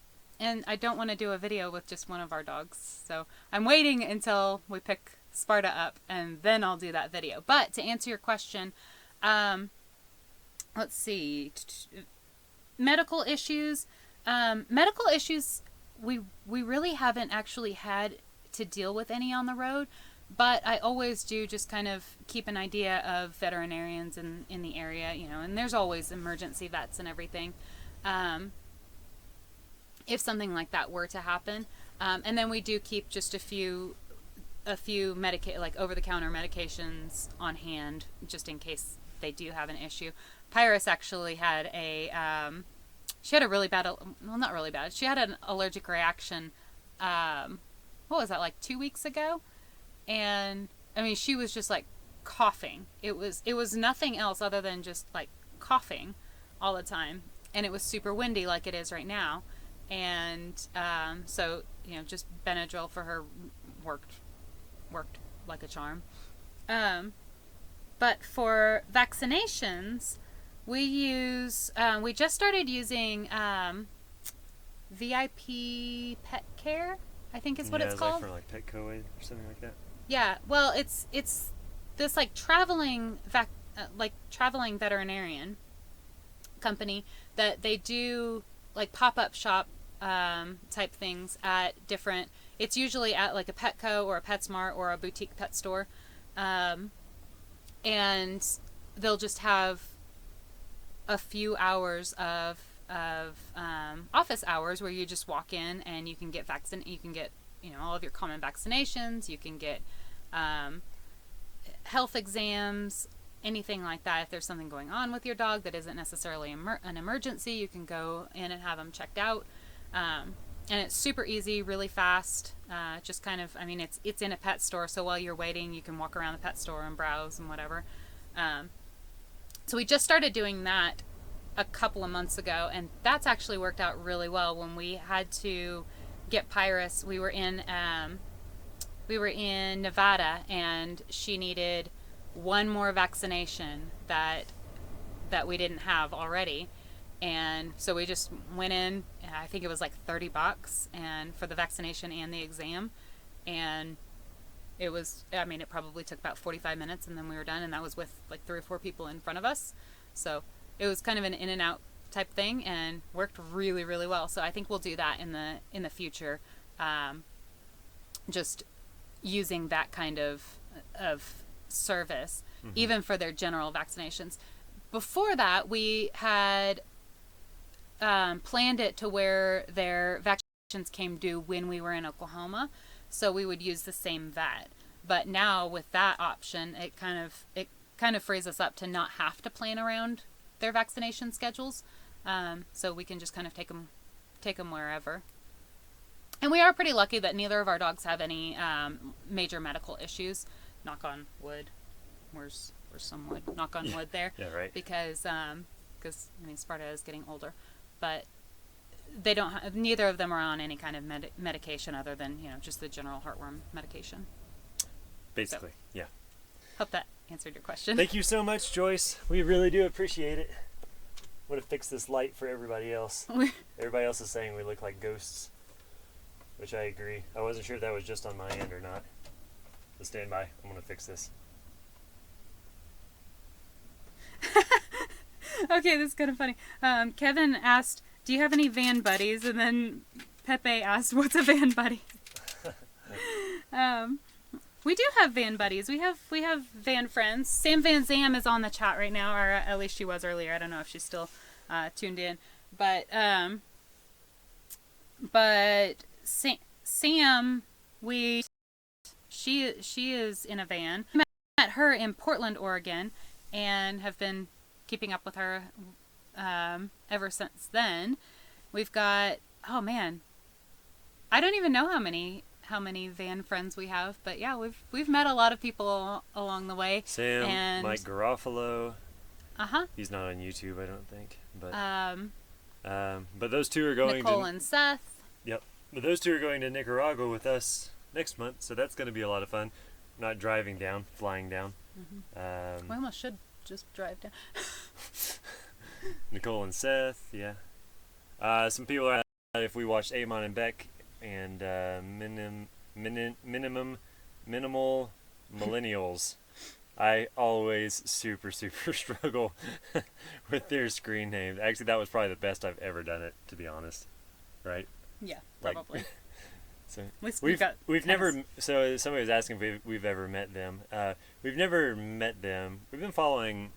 [SPEAKER 2] I don't want to do a video with just one of our dogs. So I'm waiting until we pick Sparta up, and then I'll do that video. But to answer your question, let's see. Medical issues. We really haven't actually had to deal with any on the road, but I always do just kind of keep an idea of veterinarians in the area, and there's always emergency vets and everything, if something like that were to happen. And then we do keep just a few like over-the-counter medications on hand, just in case they do have an issue. Pyrus actually had she had a really bad, well, not really bad. She had an allergic reaction, what was that, like 2 weeks ago? And, I mean, she was just, like, coughing. It was nothing else other than just, like, coughing all the time. And it was super windy like it is right now. And so, just Benadryl for her worked like a charm. But for vaccinations, we just started using VIP Pet Care, I think is what it's called.
[SPEAKER 1] Like for like Petco or something like that.
[SPEAKER 2] Yeah, well, it's this like traveling veterinarian company that they do like pop-up shop type things at different. It's usually at like a Petco or a PetSmart or a boutique pet store, and they'll just have a few hours of office hours where you just walk in and you can get all of your common vaccinations. You can get health exams, anything like that. If there's something going on with your dog that isn't necessarily an emergency, you can go in and have them checked out. And it's super easy, really fast. Just kind of, I mean, it's in a pet store, so while you're waiting, you can walk around the pet store and browse and whatever. So we just started doing that a couple of months ago, and that's actually worked out really well. When we had to get Pyrus, we were in Nevada, and she needed one more vaccination that we didn't have already. And so we just went in, I think it was like $30 and for the vaccination and the exam. And it was, I mean, it probably took about 45 minutes and then we were done, and that was with like 3 or 4 people in front of us. So it was kind of an in and out type thing and worked really, really well. So I think we'll do that in the future. Just using that kind of service, even for their general vaccinations. Before that, we had planned it to where their vaccinations came due when we were in Oklahoma, so we would use the same vet. But now with that option, it kind of frees us up to not have to plan around their vaccination schedules, so we can just kind of take them wherever. And we are pretty lucky that neither of our dogs have any major medical issues. Knock on wood. Where's some wood? Knock on wood there.
[SPEAKER 1] Yeah, right.
[SPEAKER 2] Because I mean, Sparta is getting older, but they don't. Neither of them are on any kind of medication other than just the general heartworm medication.
[SPEAKER 1] Basically,
[SPEAKER 2] so,
[SPEAKER 1] yeah.
[SPEAKER 2] Hope that answered your question.
[SPEAKER 1] Thank you so much, Joyce. We really do appreciate it. Want to fix this light for everybody else. Everybody else is saying we look like ghosts, which I agree. I wasn't sure if that was just on my end or not. So stand by. I'm going to fix this.
[SPEAKER 2] Okay, this is kind of funny. Kevin asked, do you have any van buddies? And then Pepe asked, what's a van buddy? We do have van buddies. We have van friends. Sam Van Zam is on the chat right now, or at least she was earlier. I don't know if she's still tuned in. But Sam, she is in a van. I met her in Portland, Oregon, and have been keeping up with her ever since then. We've got, oh man, I don't even know how many van friends we have, but yeah, we've met a lot of people along the way.
[SPEAKER 1] Sam,
[SPEAKER 2] and
[SPEAKER 1] Mike Garofalo.
[SPEAKER 2] Uh-huh.
[SPEAKER 1] He's not on YouTube, I don't think, but those two are going
[SPEAKER 2] Nicole and Seth.
[SPEAKER 1] Yep. But those two are going to Nicaragua with us next month, so that's going to be a lot of fun. Not driving down, flying down.
[SPEAKER 2] We almost should just drive down.
[SPEAKER 1] Nicole and Seth, yeah. Some people are if we watched Amon and Beck and minimal millennials. I always super struggle with their screen names. Actually, that was probably the best I've ever done it, to be honest. Right?
[SPEAKER 2] Yeah, probably.
[SPEAKER 1] So
[SPEAKER 2] we've
[SPEAKER 1] never. So somebody was asking if we've ever met them. We've never met them. We've been following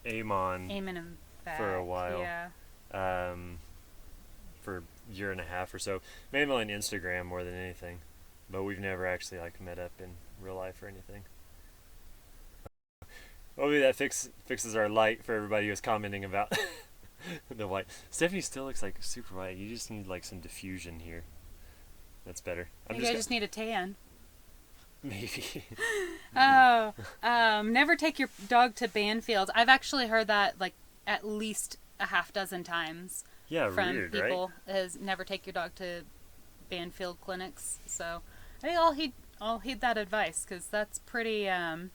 [SPEAKER 1] Amon
[SPEAKER 2] and Beck,
[SPEAKER 1] for a while.
[SPEAKER 2] Yeah.
[SPEAKER 1] For a year and a half or so, mainly on Instagram more than anything, but we've never actually met up in real life or anything. Hopefully that fixes our light for everybody who's commenting about the white. Stephanie still looks like super white. You just need some diffusion here. That's better.
[SPEAKER 2] Maybe I just need a tan.
[SPEAKER 1] Maybe.
[SPEAKER 2] Never take your dog to Banfield. I've actually heard that at least a half dozen times.
[SPEAKER 1] Yeah,
[SPEAKER 2] from
[SPEAKER 1] weird,
[SPEAKER 2] people
[SPEAKER 1] right?
[SPEAKER 2] Is never take your dog to Banfield clinics. So I think I'll heed that advice, because that's pretty bad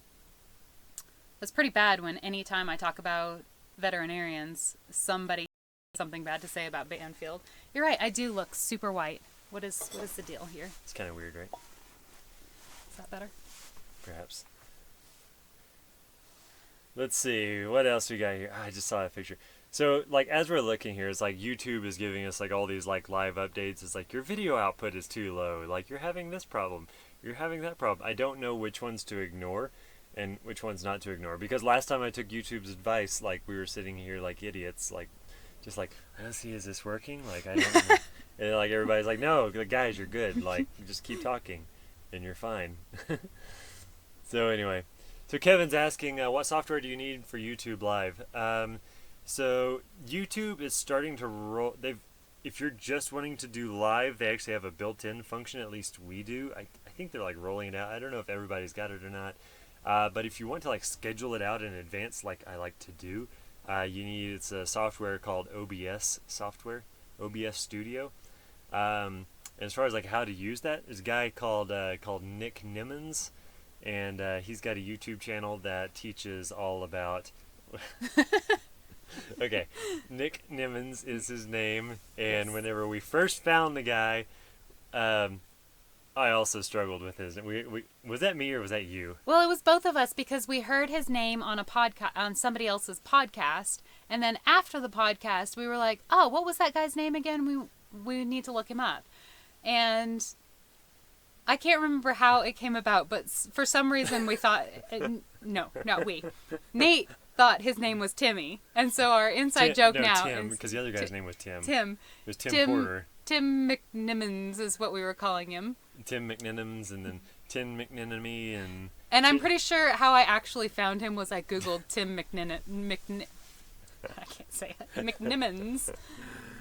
[SPEAKER 2] when any time I talk about veterinarians, somebody has something bad to say about Banfield. You're right, I do look super white. What is the deal here?
[SPEAKER 1] It's kind of weird, right?
[SPEAKER 2] Is that better?
[SPEAKER 1] Perhaps. Let's see, what else we got here? I just saw a picture. So, as we're looking here, it's YouTube is giving us, all these, live updates. It's your video output is too low. You're having this problem. You're having that problem. I don't know which ones to ignore and which ones not to ignore. Because last time I took YouTube's advice, we were sitting here like idiots, just let's see, is this working? I don't know. And, everybody's no, guys, you're good. Just keep talking, and you're fine. So, anyway. So, Kevin's asking, what software do you need for YouTube Live? So YouTube is starting to roll. If you're just wanting to do live, they actually have a built-in function. At least we do. I think they're rolling it out. I don't know if everybody's got it or not. But if you want to schedule it out in advance, like I like to do, It's a software called OBS software, OBS Studio. As far as like how to use that, there's a guy called Nick Nimmons, and he's got a YouTube channel that teaches all about. Okay, Nick Nimmons is his name, and
[SPEAKER 2] Yes.
[SPEAKER 1] whenever we first found the guy, I also struggled with his. Was that me or was that you?
[SPEAKER 2] Well, it was both of us because we heard his name on a podcast, on somebody else's podcast, and then after the podcast, we were like, "Oh, what was that guy's name again? We need to look him up." And I can't remember how it came about, but for some reason we thought Nate thought his name was Timmy, and so our inside joke now
[SPEAKER 1] Tim,
[SPEAKER 2] is
[SPEAKER 1] because the other guy's name was Tim.
[SPEAKER 2] Tim.
[SPEAKER 1] It was Tim Porter.
[SPEAKER 2] Tim McNimmons is what we were calling him.
[SPEAKER 1] Tim McNimmons, and then Tim McNinemy, and
[SPEAKER 2] I'm pretty sure how I actually found him was I googled Tim I can't say it. McNimmons.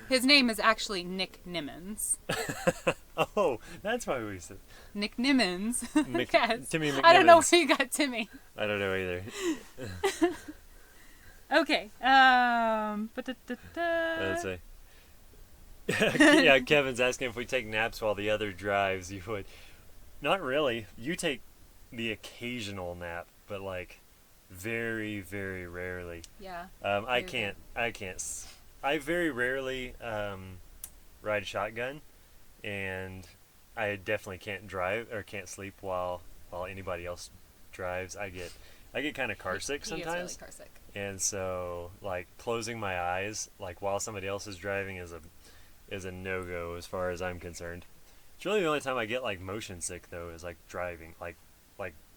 [SPEAKER 2] His name is actually Nick Nimmons.
[SPEAKER 1] Oh, that's why we said
[SPEAKER 2] Nick Nimmons. Yes.
[SPEAKER 1] Timmy McNimmons.
[SPEAKER 2] I don't know where you got Timmy.
[SPEAKER 1] I don't know either.
[SPEAKER 2] Okay.
[SPEAKER 1] Let's say. Yeah, Kevin's asking if we take naps while the other drives. You would. Not really. You take the occasional nap, but like very, very rarely.
[SPEAKER 2] Yeah.
[SPEAKER 1] I can't. I very rarely ride shotgun, and I definitely can't drive or can't sleep while anybody else drives. I get kind of car sick sometimes.
[SPEAKER 2] He gets really car sick.
[SPEAKER 1] And so, like, closing my eyes, like, while somebody else is driving is a no-go as far as I'm concerned. It's really the only time I get, like, motion sick, though, is, like, driving, like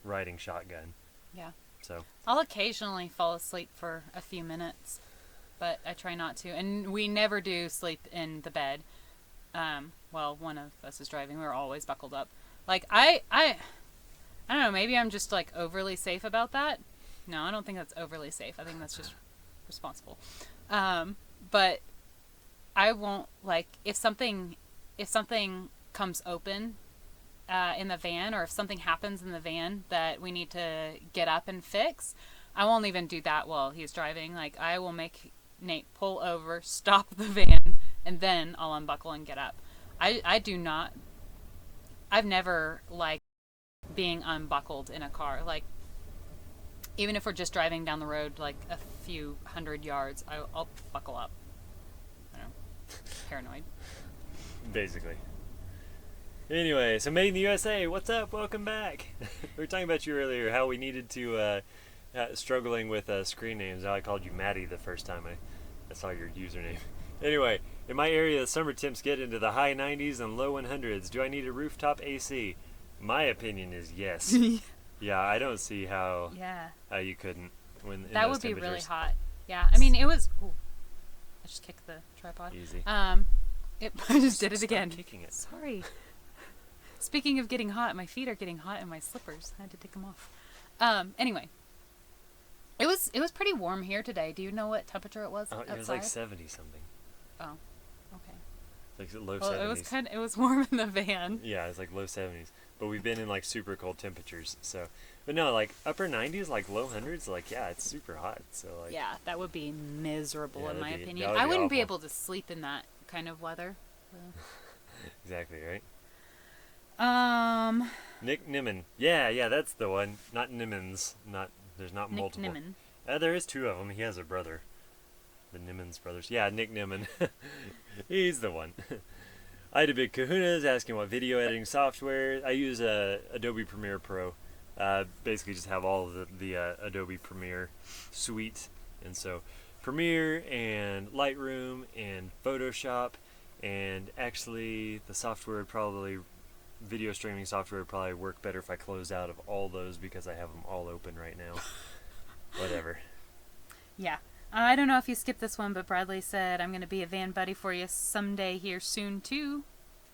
[SPEAKER 1] riding shotgun.
[SPEAKER 2] Yeah.
[SPEAKER 1] So.
[SPEAKER 2] I'll occasionally fall asleep for a few minutes, but I try not to. And we never do sleep in the bed. Well, one of us is driving. We're always buckled up. Like, I don't know, maybe I'm just, like, overly safe about that. No, I don't think that's overly safe. I think that's just responsible. But I won't, like, if something comes open in the van, or if something happens in the van that we need to get up and fix, I won't even do that while he's driving. Like, I will make Nate pull over, stop the van, and then I'll unbuckle and get up. I've never liked being unbuckled in a car. Like, even if we're just driving down the road, like a few hundred yards, I'll buckle up. I don't know. Paranoid.
[SPEAKER 1] Basically. Anyway, so Made in the USA, what's up? Welcome back. We were talking about you earlier, how we needed to, struggling with screen names. How I called you Maddie the first time I saw your username. Anyway, in my area, the summer temps get into the high 90s and low 100s. Do I need a rooftop AC? My opinion is yes. Yeah, I don't see how you couldn't. When in
[SPEAKER 2] that
[SPEAKER 1] those
[SPEAKER 2] would be really
[SPEAKER 1] temperatures.
[SPEAKER 2] hot. Yeah, I mean, it was. Ooh, I just kicked the tripod.
[SPEAKER 1] Easy.
[SPEAKER 2] I just did it
[SPEAKER 1] Stop
[SPEAKER 2] again.
[SPEAKER 1] kicking it.
[SPEAKER 2] Sorry. Speaking of getting hot, my feet are getting hot in my slippers. I had to take them off. Anyway, it was pretty warm here today. Do you know what temperature it was outside?
[SPEAKER 1] It was like 70 something.
[SPEAKER 2] Oh, okay.
[SPEAKER 1] Like low
[SPEAKER 2] Well,
[SPEAKER 1] 70s.
[SPEAKER 2] it was warm in the van.
[SPEAKER 1] Yeah, it's like low 70s. But we've been in like super cold temperatures. So, but no, like upper 90s, like low hundreds, like yeah, it's super hot. So like
[SPEAKER 2] Yeah, that would be miserable
[SPEAKER 1] Yeah,
[SPEAKER 2] in my
[SPEAKER 1] that'd be-
[SPEAKER 2] opinion.
[SPEAKER 1] that would
[SPEAKER 2] I
[SPEAKER 1] be
[SPEAKER 2] wouldn't be
[SPEAKER 1] awful.
[SPEAKER 2] able to sleep in that kind of weather.
[SPEAKER 1] exactly right.
[SPEAKER 2] Um,
[SPEAKER 1] Nick Nimmin. Yeah, that's the one. Not Nimmons. There's not
[SPEAKER 2] Nick
[SPEAKER 1] multiple.
[SPEAKER 2] Nimmin.
[SPEAKER 1] There is two of them. He has a brother. The Nimmons brothers. Yeah, Nick Nimmin. He's the one. I had a big kahunas asking what video editing software. I use Adobe Premiere Pro. Basically just have all of the Adobe Premiere suite. And so Premiere and Lightroom and Photoshop, and actually the software would probably, video streaming software would probably work better if I closed out of all those because I have them all open right now. Whatever.
[SPEAKER 2] Yeah. I don't know if you skipped this one, but Bradley said, I'm going to be a van buddy for you someday here soon, too.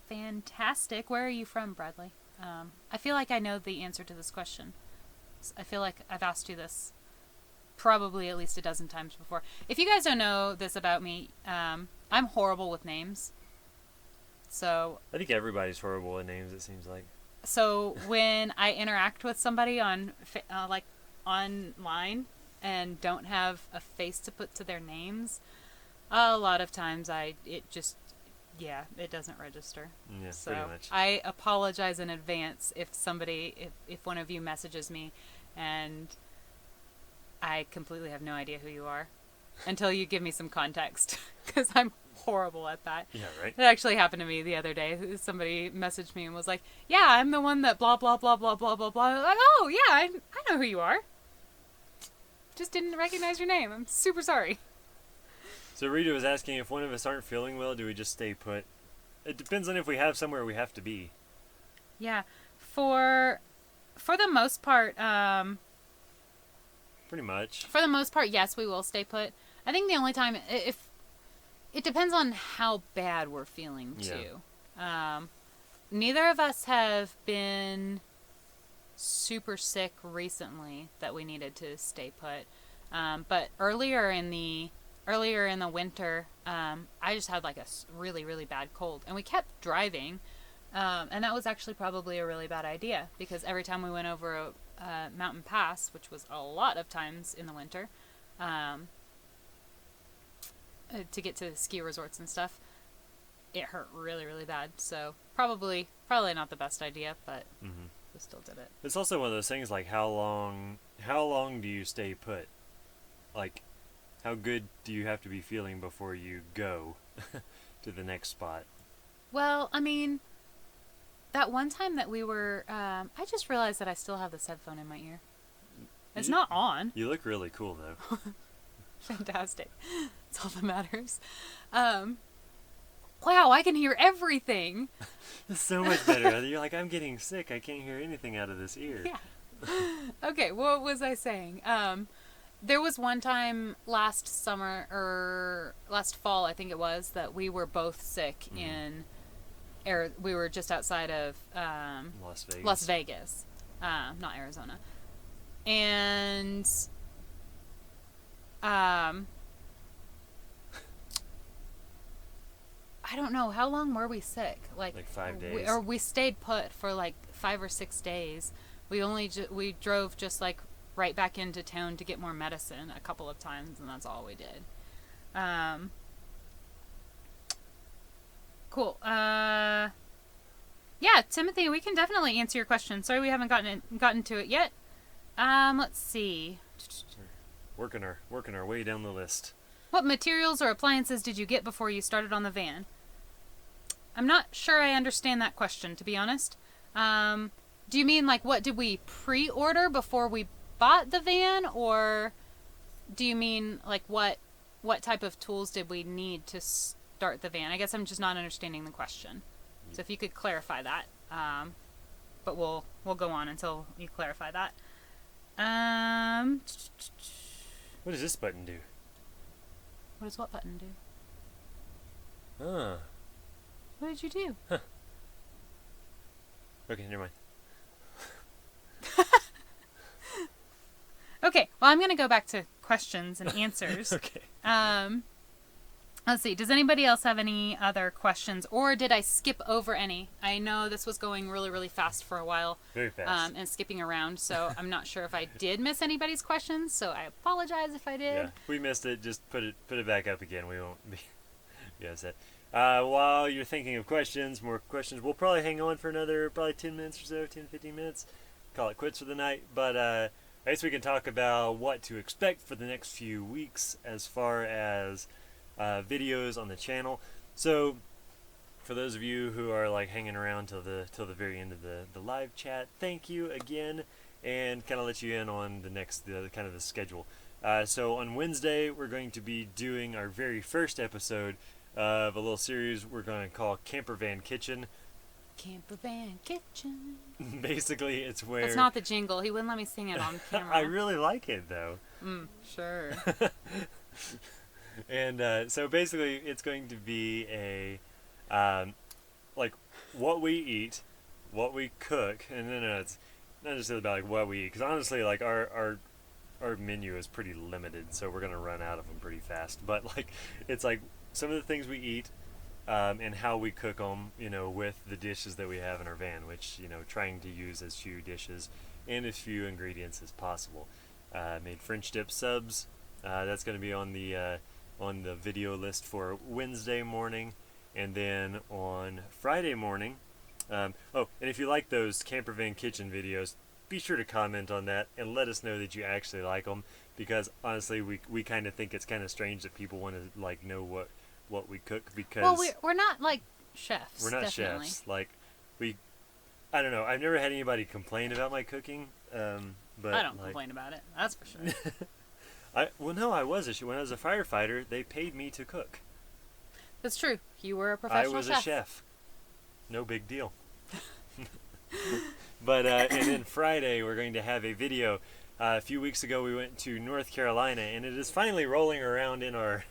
[SPEAKER 2] Fantastic. Where are you from, Bradley? I feel like I know the answer to this question. I feel like I've asked you this probably at least a dozen times before. If you guys don't know this about me, I'm horrible with names. So
[SPEAKER 1] I think everybody's horrible with names, it seems like.
[SPEAKER 2] So when I interact with somebody on like online, and don't have a face to put to their names, a lot of times it doesn't register.
[SPEAKER 1] Yeah,
[SPEAKER 2] So
[SPEAKER 1] pretty much.
[SPEAKER 2] I apologize in advance if one of you messages me and I completely have no idea who you are until you give me some context, because I'm horrible at that.
[SPEAKER 1] Yeah, right?
[SPEAKER 2] It actually happened to me the other day. Somebody messaged me and was like, yeah, I'm the one that blah, blah, blah, blah, blah, blah, blah. I was like, oh, yeah, I know who you are. Just didn't recognize your name. I'm super sorry.
[SPEAKER 1] So Rita was asking, if one of us aren't feeling well, do we just stay put? It depends on if we have somewhere we have to be.
[SPEAKER 2] Yeah. For the most part,
[SPEAKER 1] Pretty much.
[SPEAKER 2] for the most part, yes, we will stay put. I think the only time, if it depends on how bad we're feeling too. Neither of us have been super sick recently that we needed to stay put. But earlier in the winter, I just had like a really, really bad cold, and we kept driving. And that was actually probably a really bad idea, because every time we went over a mountain pass, which was a lot of times in the winter, to get to ski resorts and stuff, it hurt really, really bad. So probably not the best idea, but we still did it.
[SPEAKER 1] It's also one of those things, like, how long do you stay put? Like, how good do you have to be feeling before you go to the next spot?
[SPEAKER 2] Well, I mean, that one time that we were, I just realized that I still have this headphone in my ear. It's not on.
[SPEAKER 1] You look really cool, though.
[SPEAKER 2] Fantastic. That's all that matters. Wow, I can hear everything.
[SPEAKER 1] It's so much better. You're like, I'm getting sick. I can't hear anything out of this ear.
[SPEAKER 2] Yeah. Okay, what was I saying? There was one time last summer, or last fall, I think it was, that we were both sick in we were just outside of Las Vegas, not Arizona. And I don't know, how long were we sick? Like 5 days. We stayed put for like 5 or 6 days. We drove just like right back into town to get more medicine a couple of times, and that's all we did. Cool. Yeah, Timothy, we can definitely answer your question. Sorry we haven't gotten to it yet. Let's see.
[SPEAKER 1] Working our way down the list.
[SPEAKER 2] What materials or appliances did you get before you started on the van? I'm not sure I understand that question, to be honest. Do you mean like what did we pre-order before we bought the van, or do you mean like what type of tools did we need to start the van? I guess I'm just not understanding the question. So if you could clarify that, but we'll go on until you clarify that.
[SPEAKER 1] What does this button do?
[SPEAKER 2] What does what button do?
[SPEAKER 1] Ah.
[SPEAKER 2] What did you do?
[SPEAKER 1] Huh. Okay, never mind.
[SPEAKER 2] Okay, well, I'm going to go back to questions and answers.
[SPEAKER 1] Okay.
[SPEAKER 2] Let's see. Does anybody else have any other questions, or did I skip over any? I know this was going really, really fast for a while.
[SPEAKER 1] Very fast.
[SPEAKER 2] And skipping around, so I'm not sure if I did miss anybody's questions, so I apologize if I did.
[SPEAKER 1] Yeah, if we missed it, just put it back up again. We won't be upset. While you're thinking of more questions, we'll probably hang on for another 10 minutes or so, 10, 15 minutes. Call it quits for the night, but I guess we can talk about what to expect for the next few weeks as far as videos on the channel. So for those of you who are like hanging around till the very end of the live chat, thank you again, and kind of let you in on the kind of the schedule. So on Wednesday we're going to be doing our very first episode of a little series we're going to call Campervan Kitchen.
[SPEAKER 2] Campervan Kitchen.
[SPEAKER 1] Basically, it's where...
[SPEAKER 2] That's not the jingle. He wouldn't let me sing it on camera.
[SPEAKER 1] I really like it, though.
[SPEAKER 2] Sure.
[SPEAKER 1] And so basically, it's going to be a... like, what we eat, what we cook, and then it's not just about like what we eat, because honestly, like, our menu is pretty limited, so we're going to run out of them pretty fast. But, like, it's like some of the things we eat, and how we cook them, with the dishes that we have in our van, which, trying to use as few dishes and as few ingredients as possible. Made French dip subs. That's going to be on the video list for Wednesday morning, and then on Friday morning. And if you like those campervan kitchen videos, be sure to comment on that and let us know that you actually like them, because honestly, we kind of think it's kind of strange that people want to like know what we cook, because
[SPEAKER 2] we're not like chefs.
[SPEAKER 1] we're not
[SPEAKER 2] definitely.
[SPEAKER 1] chefs. Like I don't know. I've never had anybody complain about my cooking. But
[SPEAKER 2] I don't complain about it. That's for sure.
[SPEAKER 1] When I was a firefighter, they paid me to cook.
[SPEAKER 2] That's true. You were a professional
[SPEAKER 1] I was
[SPEAKER 2] chef.
[SPEAKER 1] a chef. No big deal. But and then Friday we're going to have a video. A few weeks ago we went to North Carolina, and it is finally rolling around in our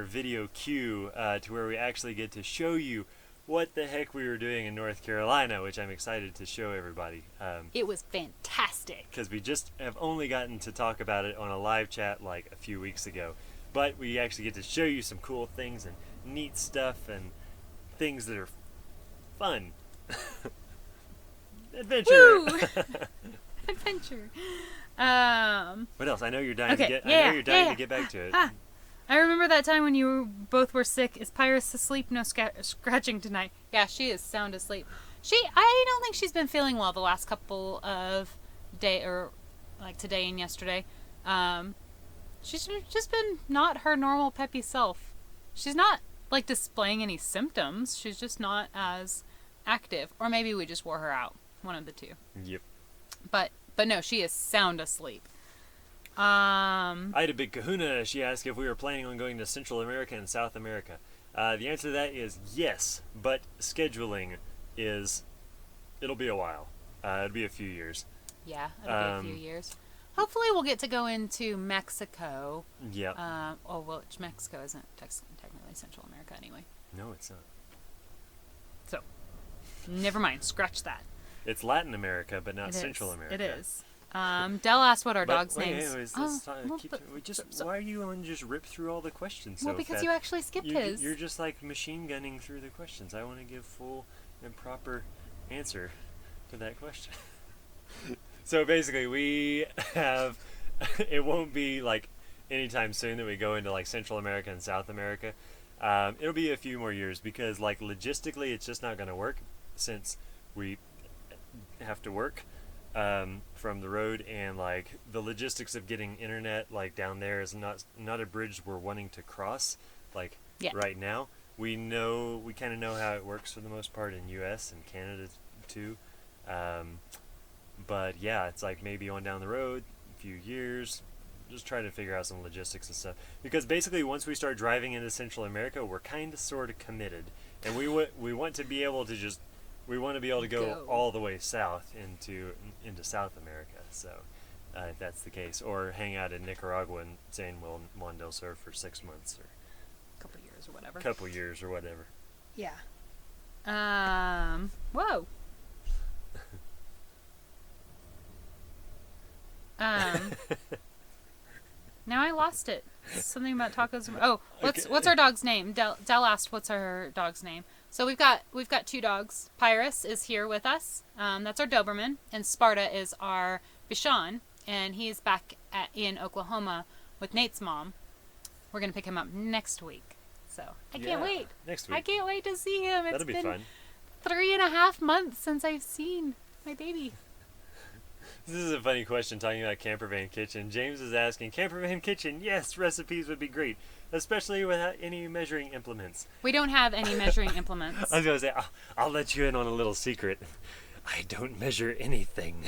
[SPEAKER 1] video queue to where we actually get to show you what the heck we were doing in North Carolina, which I'm excited to show everybody.
[SPEAKER 2] It was fantastic.
[SPEAKER 1] Because we just have only gotten to talk about it on a live chat like a few weeks ago. But we actually get to show you some cool things and neat stuff and things that are fun. Adventure!
[SPEAKER 2] Woo! Adventure.
[SPEAKER 1] What else? I know you're dying
[SPEAKER 2] Okay,
[SPEAKER 1] to get. I
[SPEAKER 2] yeah,
[SPEAKER 1] know you're dying
[SPEAKER 2] yeah.
[SPEAKER 1] to get back to it.
[SPEAKER 2] I remember that time when you both were sick. Is Pyrus asleep? No scratching tonight. Yeah, she is sound asleep. I don't think she's been feeling well the last couple of days, or like today and yesterday. She's just been not her normal peppy self. She's not like displaying any symptoms. She's just not as active, or maybe we just wore her out. One of the two.
[SPEAKER 1] Yep.
[SPEAKER 2] But no, she is sound asleep.
[SPEAKER 1] I had a big kahuna. She asked if we were planning on going to Central America and South America. The answer to that is yes, but scheduling it'll be a while. It'll be a few years.
[SPEAKER 2] Yeah, it'll be a few years. Hopefully we'll get to go into Mexico.
[SPEAKER 1] Yeah.
[SPEAKER 2] Mexico isn't technically Central America anyway.
[SPEAKER 1] No, it's not.
[SPEAKER 2] So, never mind. Scratch that.
[SPEAKER 1] It's Latin America, but not Central America.
[SPEAKER 2] It is. Dell asked what our dog's name is.
[SPEAKER 1] Why are you on just rip through all the questions?
[SPEAKER 2] Well,
[SPEAKER 1] so
[SPEAKER 2] because
[SPEAKER 1] fast?
[SPEAKER 2] you actually skipped his.
[SPEAKER 1] You're just like machine gunning through the questions. I want to give full and proper answer to that question. So basically, we have. It won't be like anytime soon that we go into like Central America and South America. It'll be a few more years, because like logistically, it's just not going to work, since we have to work from the road, and like the logistics of getting internet like down there is not a bridge we're wanting to cross right now. We kind of know how it works for the most part in US and Canada too, but yeah, it's like maybe on down the road a few years, just trying to figure out some logistics and stuff, because basically once we start driving into Central America, we're kind of sort of committed, and we want to be able to just go all the way south into South America. So if that's the case, or hang out in Nicaragua and San Juan del Sur for 6 months or
[SPEAKER 2] couple years or whatever. Yeah. Whoa. Now I lost it. Something about tacos. Oh, what's our dog's name? Dell asked what's our dog's name. So we've got two dogs. Pyrus is here with us. That's our Doberman, and Sparta is our Bichon, and he's back in Oklahoma with Nate's mom. We're gonna pick him up next week. So I can't wait.
[SPEAKER 1] Next week.
[SPEAKER 2] I can't wait to see him.
[SPEAKER 1] That'll be fun.
[SPEAKER 2] 3.5 months since I've seen my baby.
[SPEAKER 1] This is a funny question talking about campervan kitchen. James is asking, campervan kitchen, yes, recipes would be great, especially without any measuring implements.
[SPEAKER 2] We don't have any measuring implements.
[SPEAKER 1] I was going to say, I'll let you in on a little secret. I don't measure anything.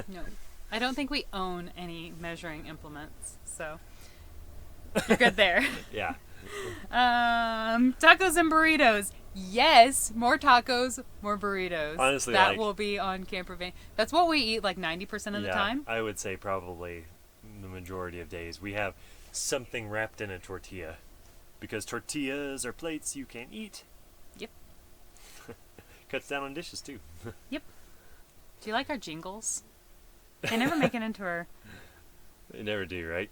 [SPEAKER 2] No. I don't think we own any measuring implements, so you're good there.
[SPEAKER 1] Yeah.
[SPEAKER 2] Tacos and burritos. Yes, more tacos, more burritos.
[SPEAKER 1] Honestly,
[SPEAKER 2] that will be on campervan. That's what we eat like 90% of the time.
[SPEAKER 1] I would say probably the majority of days. We have something wrapped in a tortilla, because tortillas are plates you can eat.
[SPEAKER 2] Yep.
[SPEAKER 1] Cuts down on dishes too.
[SPEAKER 2] Yep. Do you like our jingles? They never make it into our...
[SPEAKER 1] They never do, right?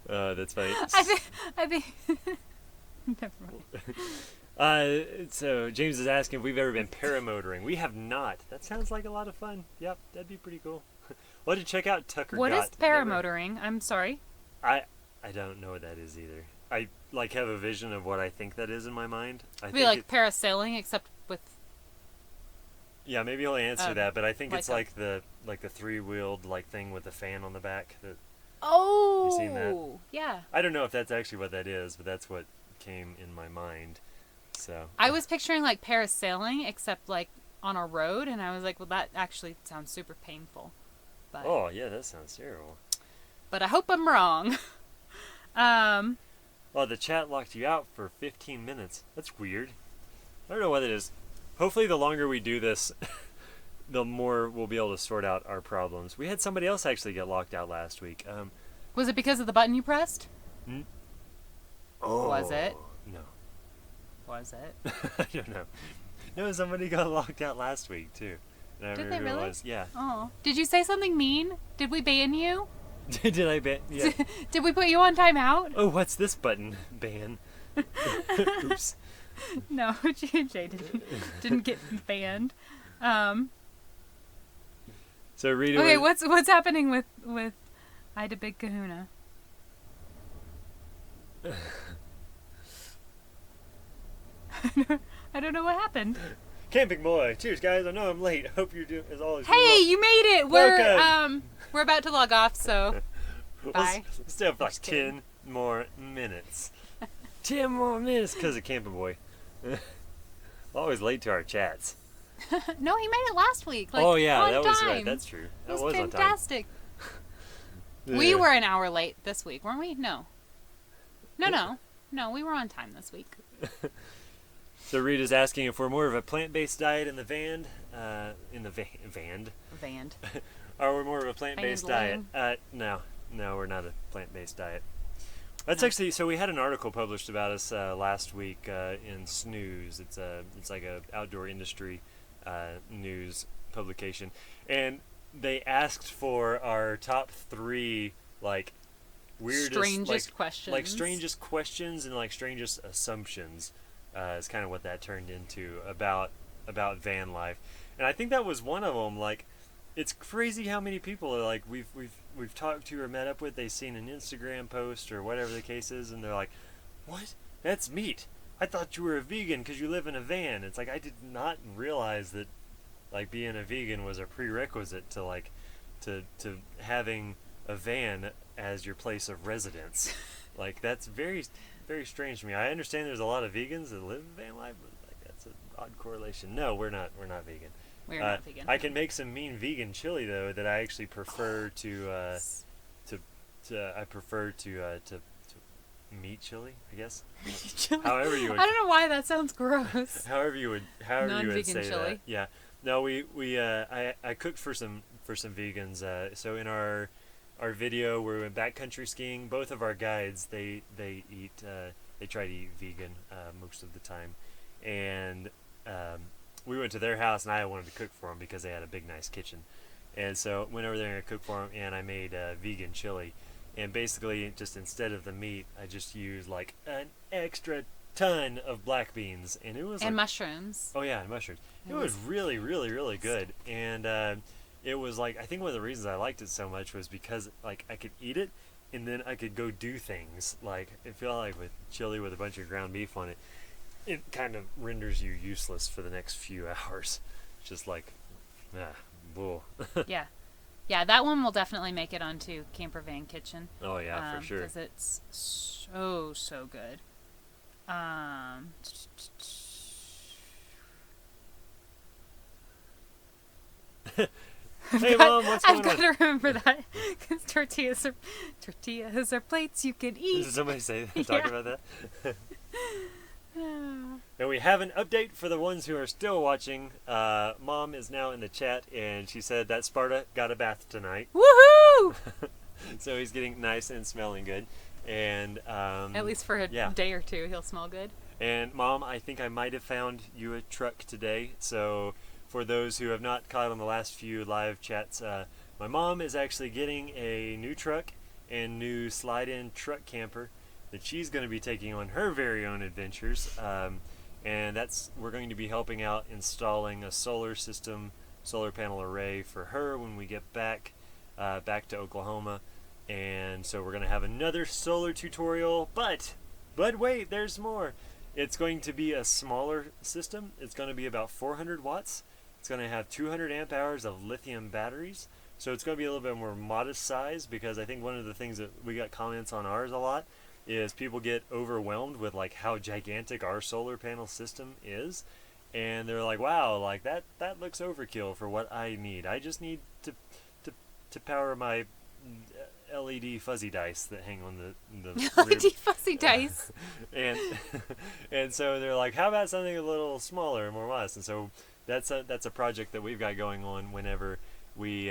[SPEAKER 1] That's funny.
[SPEAKER 2] I think never
[SPEAKER 1] So James is asking if we've ever been paramotoring. We have not. That sounds like a lot of fun. Yep, that'd be pretty cool. Well, to check out Tucker.
[SPEAKER 2] What is paramotoring? I'm sorry.
[SPEAKER 1] I don't know what that is either. I like have a vision of what I think that is in my mind.
[SPEAKER 2] It'd be like parasailing, except with.
[SPEAKER 1] Yeah, maybe he'll answer that, but I think
[SPEAKER 2] like
[SPEAKER 1] it's like the 3-wheeled like thing with the fan on the back.
[SPEAKER 2] Oh.
[SPEAKER 1] You seen that?
[SPEAKER 2] Yeah.
[SPEAKER 1] I don't know if that's actually what that is, but that's what came in my mind. So.
[SPEAKER 2] I was picturing like parasailing, except like on a road, and I was like, well, that actually sounds super painful. But,
[SPEAKER 1] oh yeah, that sounds terrible.
[SPEAKER 2] But I hope I'm wrong.
[SPEAKER 1] Oh, the chat locked you out for 15 minutes. That's weird. I don't know what it is. Hopefully the longer we do this, the more we'll be able to sort out our problems. We had somebody else actually get locked out last week.
[SPEAKER 2] Was it because of the button you pressed?
[SPEAKER 1] Oh.
[SPEAKER 2] Was it?
[SPEAKER 1] No.
[SPEAKER 2] Was it?
[SPEAKER 1] I don't know. No, somebody got locked out last week, too. And I
[SPEAKER 2] Did
[SPEAKER 1] remember
[SPEAKER 2] they
[SPEAKER 1] who
[SPEAKER 2] really?
[SPEAKER 1] it was. Yeah.
[SPEAKER 2] Oh. Did you say something mean? Did we ban you?
[SPEAKER 1] Did I ban? Yeah.
[SPEAKER 2] Did we put you on timeout?
[SPEAKER 1] Oh, what's this button? Ban. Oops.
[SPEAKER 2] No, Jay didn't get banned.
[SPEAKER 1] So Rita.
[SPEAKER 2] Okay, what's happening with Ida Big Kahuna? I don't know what happened.
[SPEAKER 1] Camping boy. Cheers, guys. I know I'm late. Hope you're doing as always.
[SPEAKER 2] Hey, you made it.
[SPEAKER 1] Welcome.
[SPEAKER 2] We're about to log off, so bye.
[SPEAKER 1] We'll still have like 10 more minutes. 10 more minutes because of Camping Boy. Always late to our chats.
[SPEAKER 2] No, he made it last week. Like,
[SPEAKER 1] oh yeah,
[SPEAKER 2] on
[SPEAKER 1] that was
[SPEAKER 2] time.
[SPEAKER 1] right. That's true. That
[SPEAKER 2] It
[SPEAKER 1] was
[SPEAKER 2] fantastic.
[SPEAKER 1] on time.
[SPEAKER 2] We were an hour late this week, weren't we? No, we were on time this week.
[SPEAKER 1] So Rita's asking if we're more of a plant-based diet in the van.
[SPEAKER 2] Vand.
[SPEAKER 1] Are we more of a plant-based diet? No, we're not a plant-based diet. That's actually, so we had an article published about us last week in Snooze. It's like a outdoor industry news publication, and they asked for our top 3 like weirdest,
[SPEAKER 2] strangest questions,
[SPEAKER 1] like strangest questions and like strangest assumptions. Is kind of what that turned into about van life, and I think that was one of them. Like, it's crazy how many people are like we've talked to or met up with. They've seen an Instagram post or whatever the case is, and they're like, "What? That's meat. I thought you were a vegan because you live in a van." It's like I did not realize that like being a vegan was a prerequisite to like to having a van as your place of residence. Like, that's very strange to me. I understand there's a lot of vegans that live van life, but like that's an odd correlation. No, we're not vegan.
[SPEAKER 2] We're not vegan.
[SPEAKER 1] I can make some mean vegan chili though that I actually prefer to meat chili, I guess. However you would.
[SPEAKER 2] I don't know why that sounds gross.
[SPEAKER 1] However you would
[SPEAKER 2] Non-vegan
[SPEAKER 1] say
[SPEAKER 2] chili.
[SPEAKER 1] that. Yeah. No, I cooked for some vegans. So in our video where we went backcountry skiing, both of our guides they eat they try to eat vegan most of the time, and we went to their house and I wanted to cook for them because they had a big nice kitchen, and so went over there and cooked for them, and I made vegan chili, and basically just instead of the meat I just used like an extra ton of black beans, and it was
[SPEAKER 2] and
[SPEAKER 1] like,
[SPEAKER 2] mushrooms.
[SPEAKER 1] Oh yeah, and mushrooms. It was really good, and it was like, I think one of the reasons I liked it so much was because like I could eat it and then I could go do things. Like, I feel like with chili with a bunch of ground beef on it, it kind of renders you useless for the next few hours. Just like, bull.
[SPEAKER 2] Yeah, that one will definitely make it onto Campervan Kitchen.
[SPEAKER 1] Oh yeah, for sure.
[SPEAKER 2] Because it's so good.
[SPEAKER 1] Hey Mom, what's going
[SPEAKER 2] I've got to remember that, because tortillas are plates you can eat.
[SPEAKER 1] Did somebody say that? Talk about that?
[SPEAKER 2] Yeah.
[SPEAKER 1] And we have an update for the ones who are still watching. Mom is now in the chat, and she said that Sparta got a bath tonight.
[SPEAKER 2] Woohoo!
[SPEAKER 1] So he's getting nice and smelling good. And
[SPEAKER 2] at least for a day or two, he'll smell good.
[SPEAKER 1] And Mom, I think I might have found you a truck today. So for those who have not caught on the last few live chats, my mom is actually getting a new truck and new slide-in truck camper that she's going to be taking on her very own adventures. and we're going to be helping out installing a solar panel array for her when we get back to Oklahoma. And so we're going to have another solar tutorial, but wait, there's more. It's going to be a smaller system. It's going to be about 400 watts. It's going to have 200 amp hours of lithium batteries. So it's going to be a little bit more modest size, because I think one of the things that we got comments on ours a lot is people get overwhelmed with like how gigantic our solar panel system is, and they're like, wow, like that looks overkill for what I need. I just need to power my LED fuzzy dice that hang on the
[SPEAKER 2] LED fuzzy dice.
[SPEAKER 1] and so they're like, how about something a little smaller and more modest? And so that's a project that we've got going on whenever we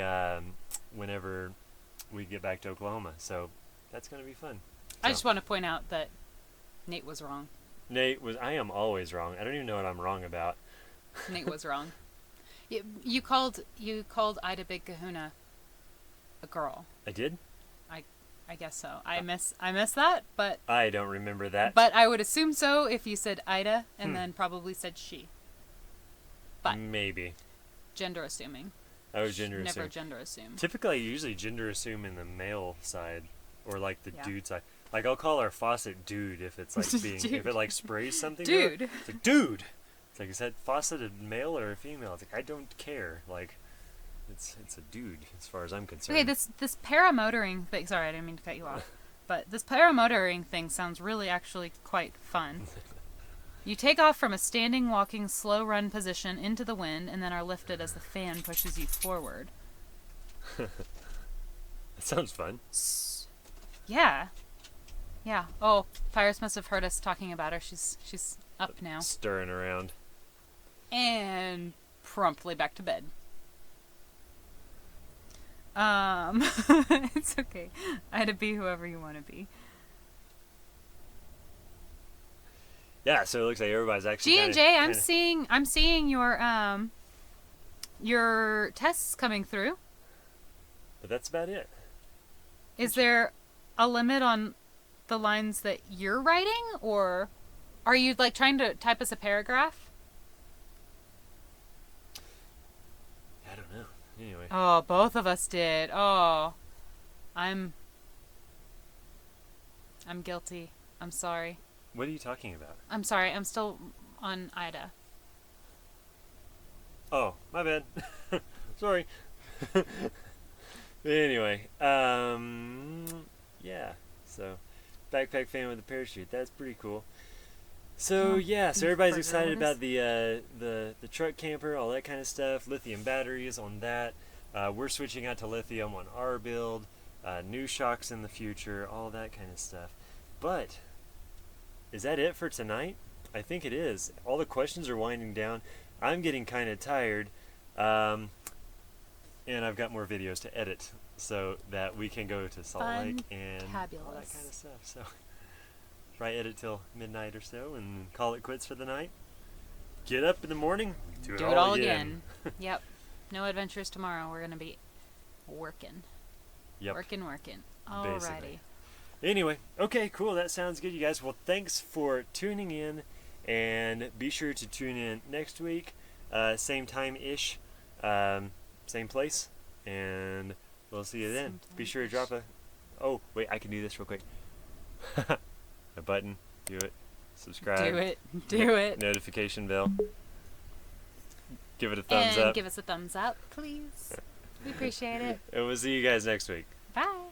[SPEAKER 1] get back to Oklahoma. So that's going to be fun.
[SPEAKER 2] I just want to point out that Nate was wrong.
[SPEAKER 1] I am always wrong. I don't even know what I'm wrong about.
[SPEAKER 2] Nate was wrong. You called Ida Big Kahuna a girl.
[SPEAKER 1] I did?
[SPEAKER 2] I guess so. I miss that, but
[SPEAKER 1] I don't remember that.
[SPEAKER 2] But I would assume so if you said Ida and then probably said she. But
[SPEAKER 1] maybe.
[SPEAKER 2] Gender assuming.
[SPEAKER 1] I was gender assume.
[SPEAKER 2] Never gender assume.
[SPEAKER 1] Typically, I usually gender assume in the male side, or like the dude side. Like I'll call our faucet dude if it's like being if it like sprays something.
[SPEAKER 2] Dude.
[SPEAKER 1] It's like dude. It's like, is that faucet a male or a female? It's like, I don't care. Like, it's a dude as far as I'm concerned.
[SPEAKER 2] Okay, this paramotoring thing. Sorry, I didn't mean to cut you off. But this paramotoring thing sounds really actually quite fun. You take off from a standing, walking, slow run position into the wind, and then are lifted as the fan pushes you forward.
[SPEAKER 1] That sounds fun.
[SPEAKER 2] Yeah. Yeah. Oh, Pyrus must have heard us talking about her. She's up now.
[SPEAKER 1] Stirring around.
[SPEAKER 2] And promptly back to bed. It's okay. I had to be whoever you want to be.
[SPEAKER 1] Yeah, so it looks like everybody's actually
[SPEAKER 2] G&J, I'm seeing your tests coming through.
[SPEAKER 1] But that's about it.
[SPEAKER 2] Is there a limit on the lines that you're writing, or are you like trying to type us a paragraph?
[SPEAKER 1] I don't know. Anyway.
[SPEAKER 2] Oh, both of us did. Oh, I'm guilty. I'm sorry.
[SPEAKER 1] What are you talking about?
[SPEAKER 2] I'm sorry. I'm still on Ida.
[SPEAKER 1] Oh, my bad. Sorry. Anyway, yeah. So, backpack fan with a parachute. That's pretty cool. So yeah, so everybody's excited about the truck camper, all that kind of stuff. Lithium batteries on that. We're switching out to lithium on our build. New shocks in the future, all that kind of stuff. But is that it for tonight? I think it is. All the questions are winding down. I'm getting kind of tired, and I've got more videos to edit so that we can go to Salt Lake and all that kind of stuff. So try edit till midnight or so and call it quits for the night. Get up in the morning, do it all again.
[SPEAKER 2] Yep. No adventures tomorrow. We're going to be working.
[SPEAKER 1] Yep.
[SPEAKER 2] Working. Alrighty.
[SPEAKER 1] Basically. Anyway, okay, cool. That sounds good, you guys. Well, thanks for tuning in, and be sure to tune in next week, same time-ish, same place, and we'll see you then. Be sure to drop a... Oh, wait, I can do this real quick. A button. Do it. Subscribe.
[SPEAKER 2] Do it.
[SPEAKER 1] Notification bell. Give it a thumbs up.
[SPEAKER 2] And give us a thumbs up, please. We appreciate it.
[SPEAKER 1] And we'll see you guys next week.
[SPEAKER 2] Bye.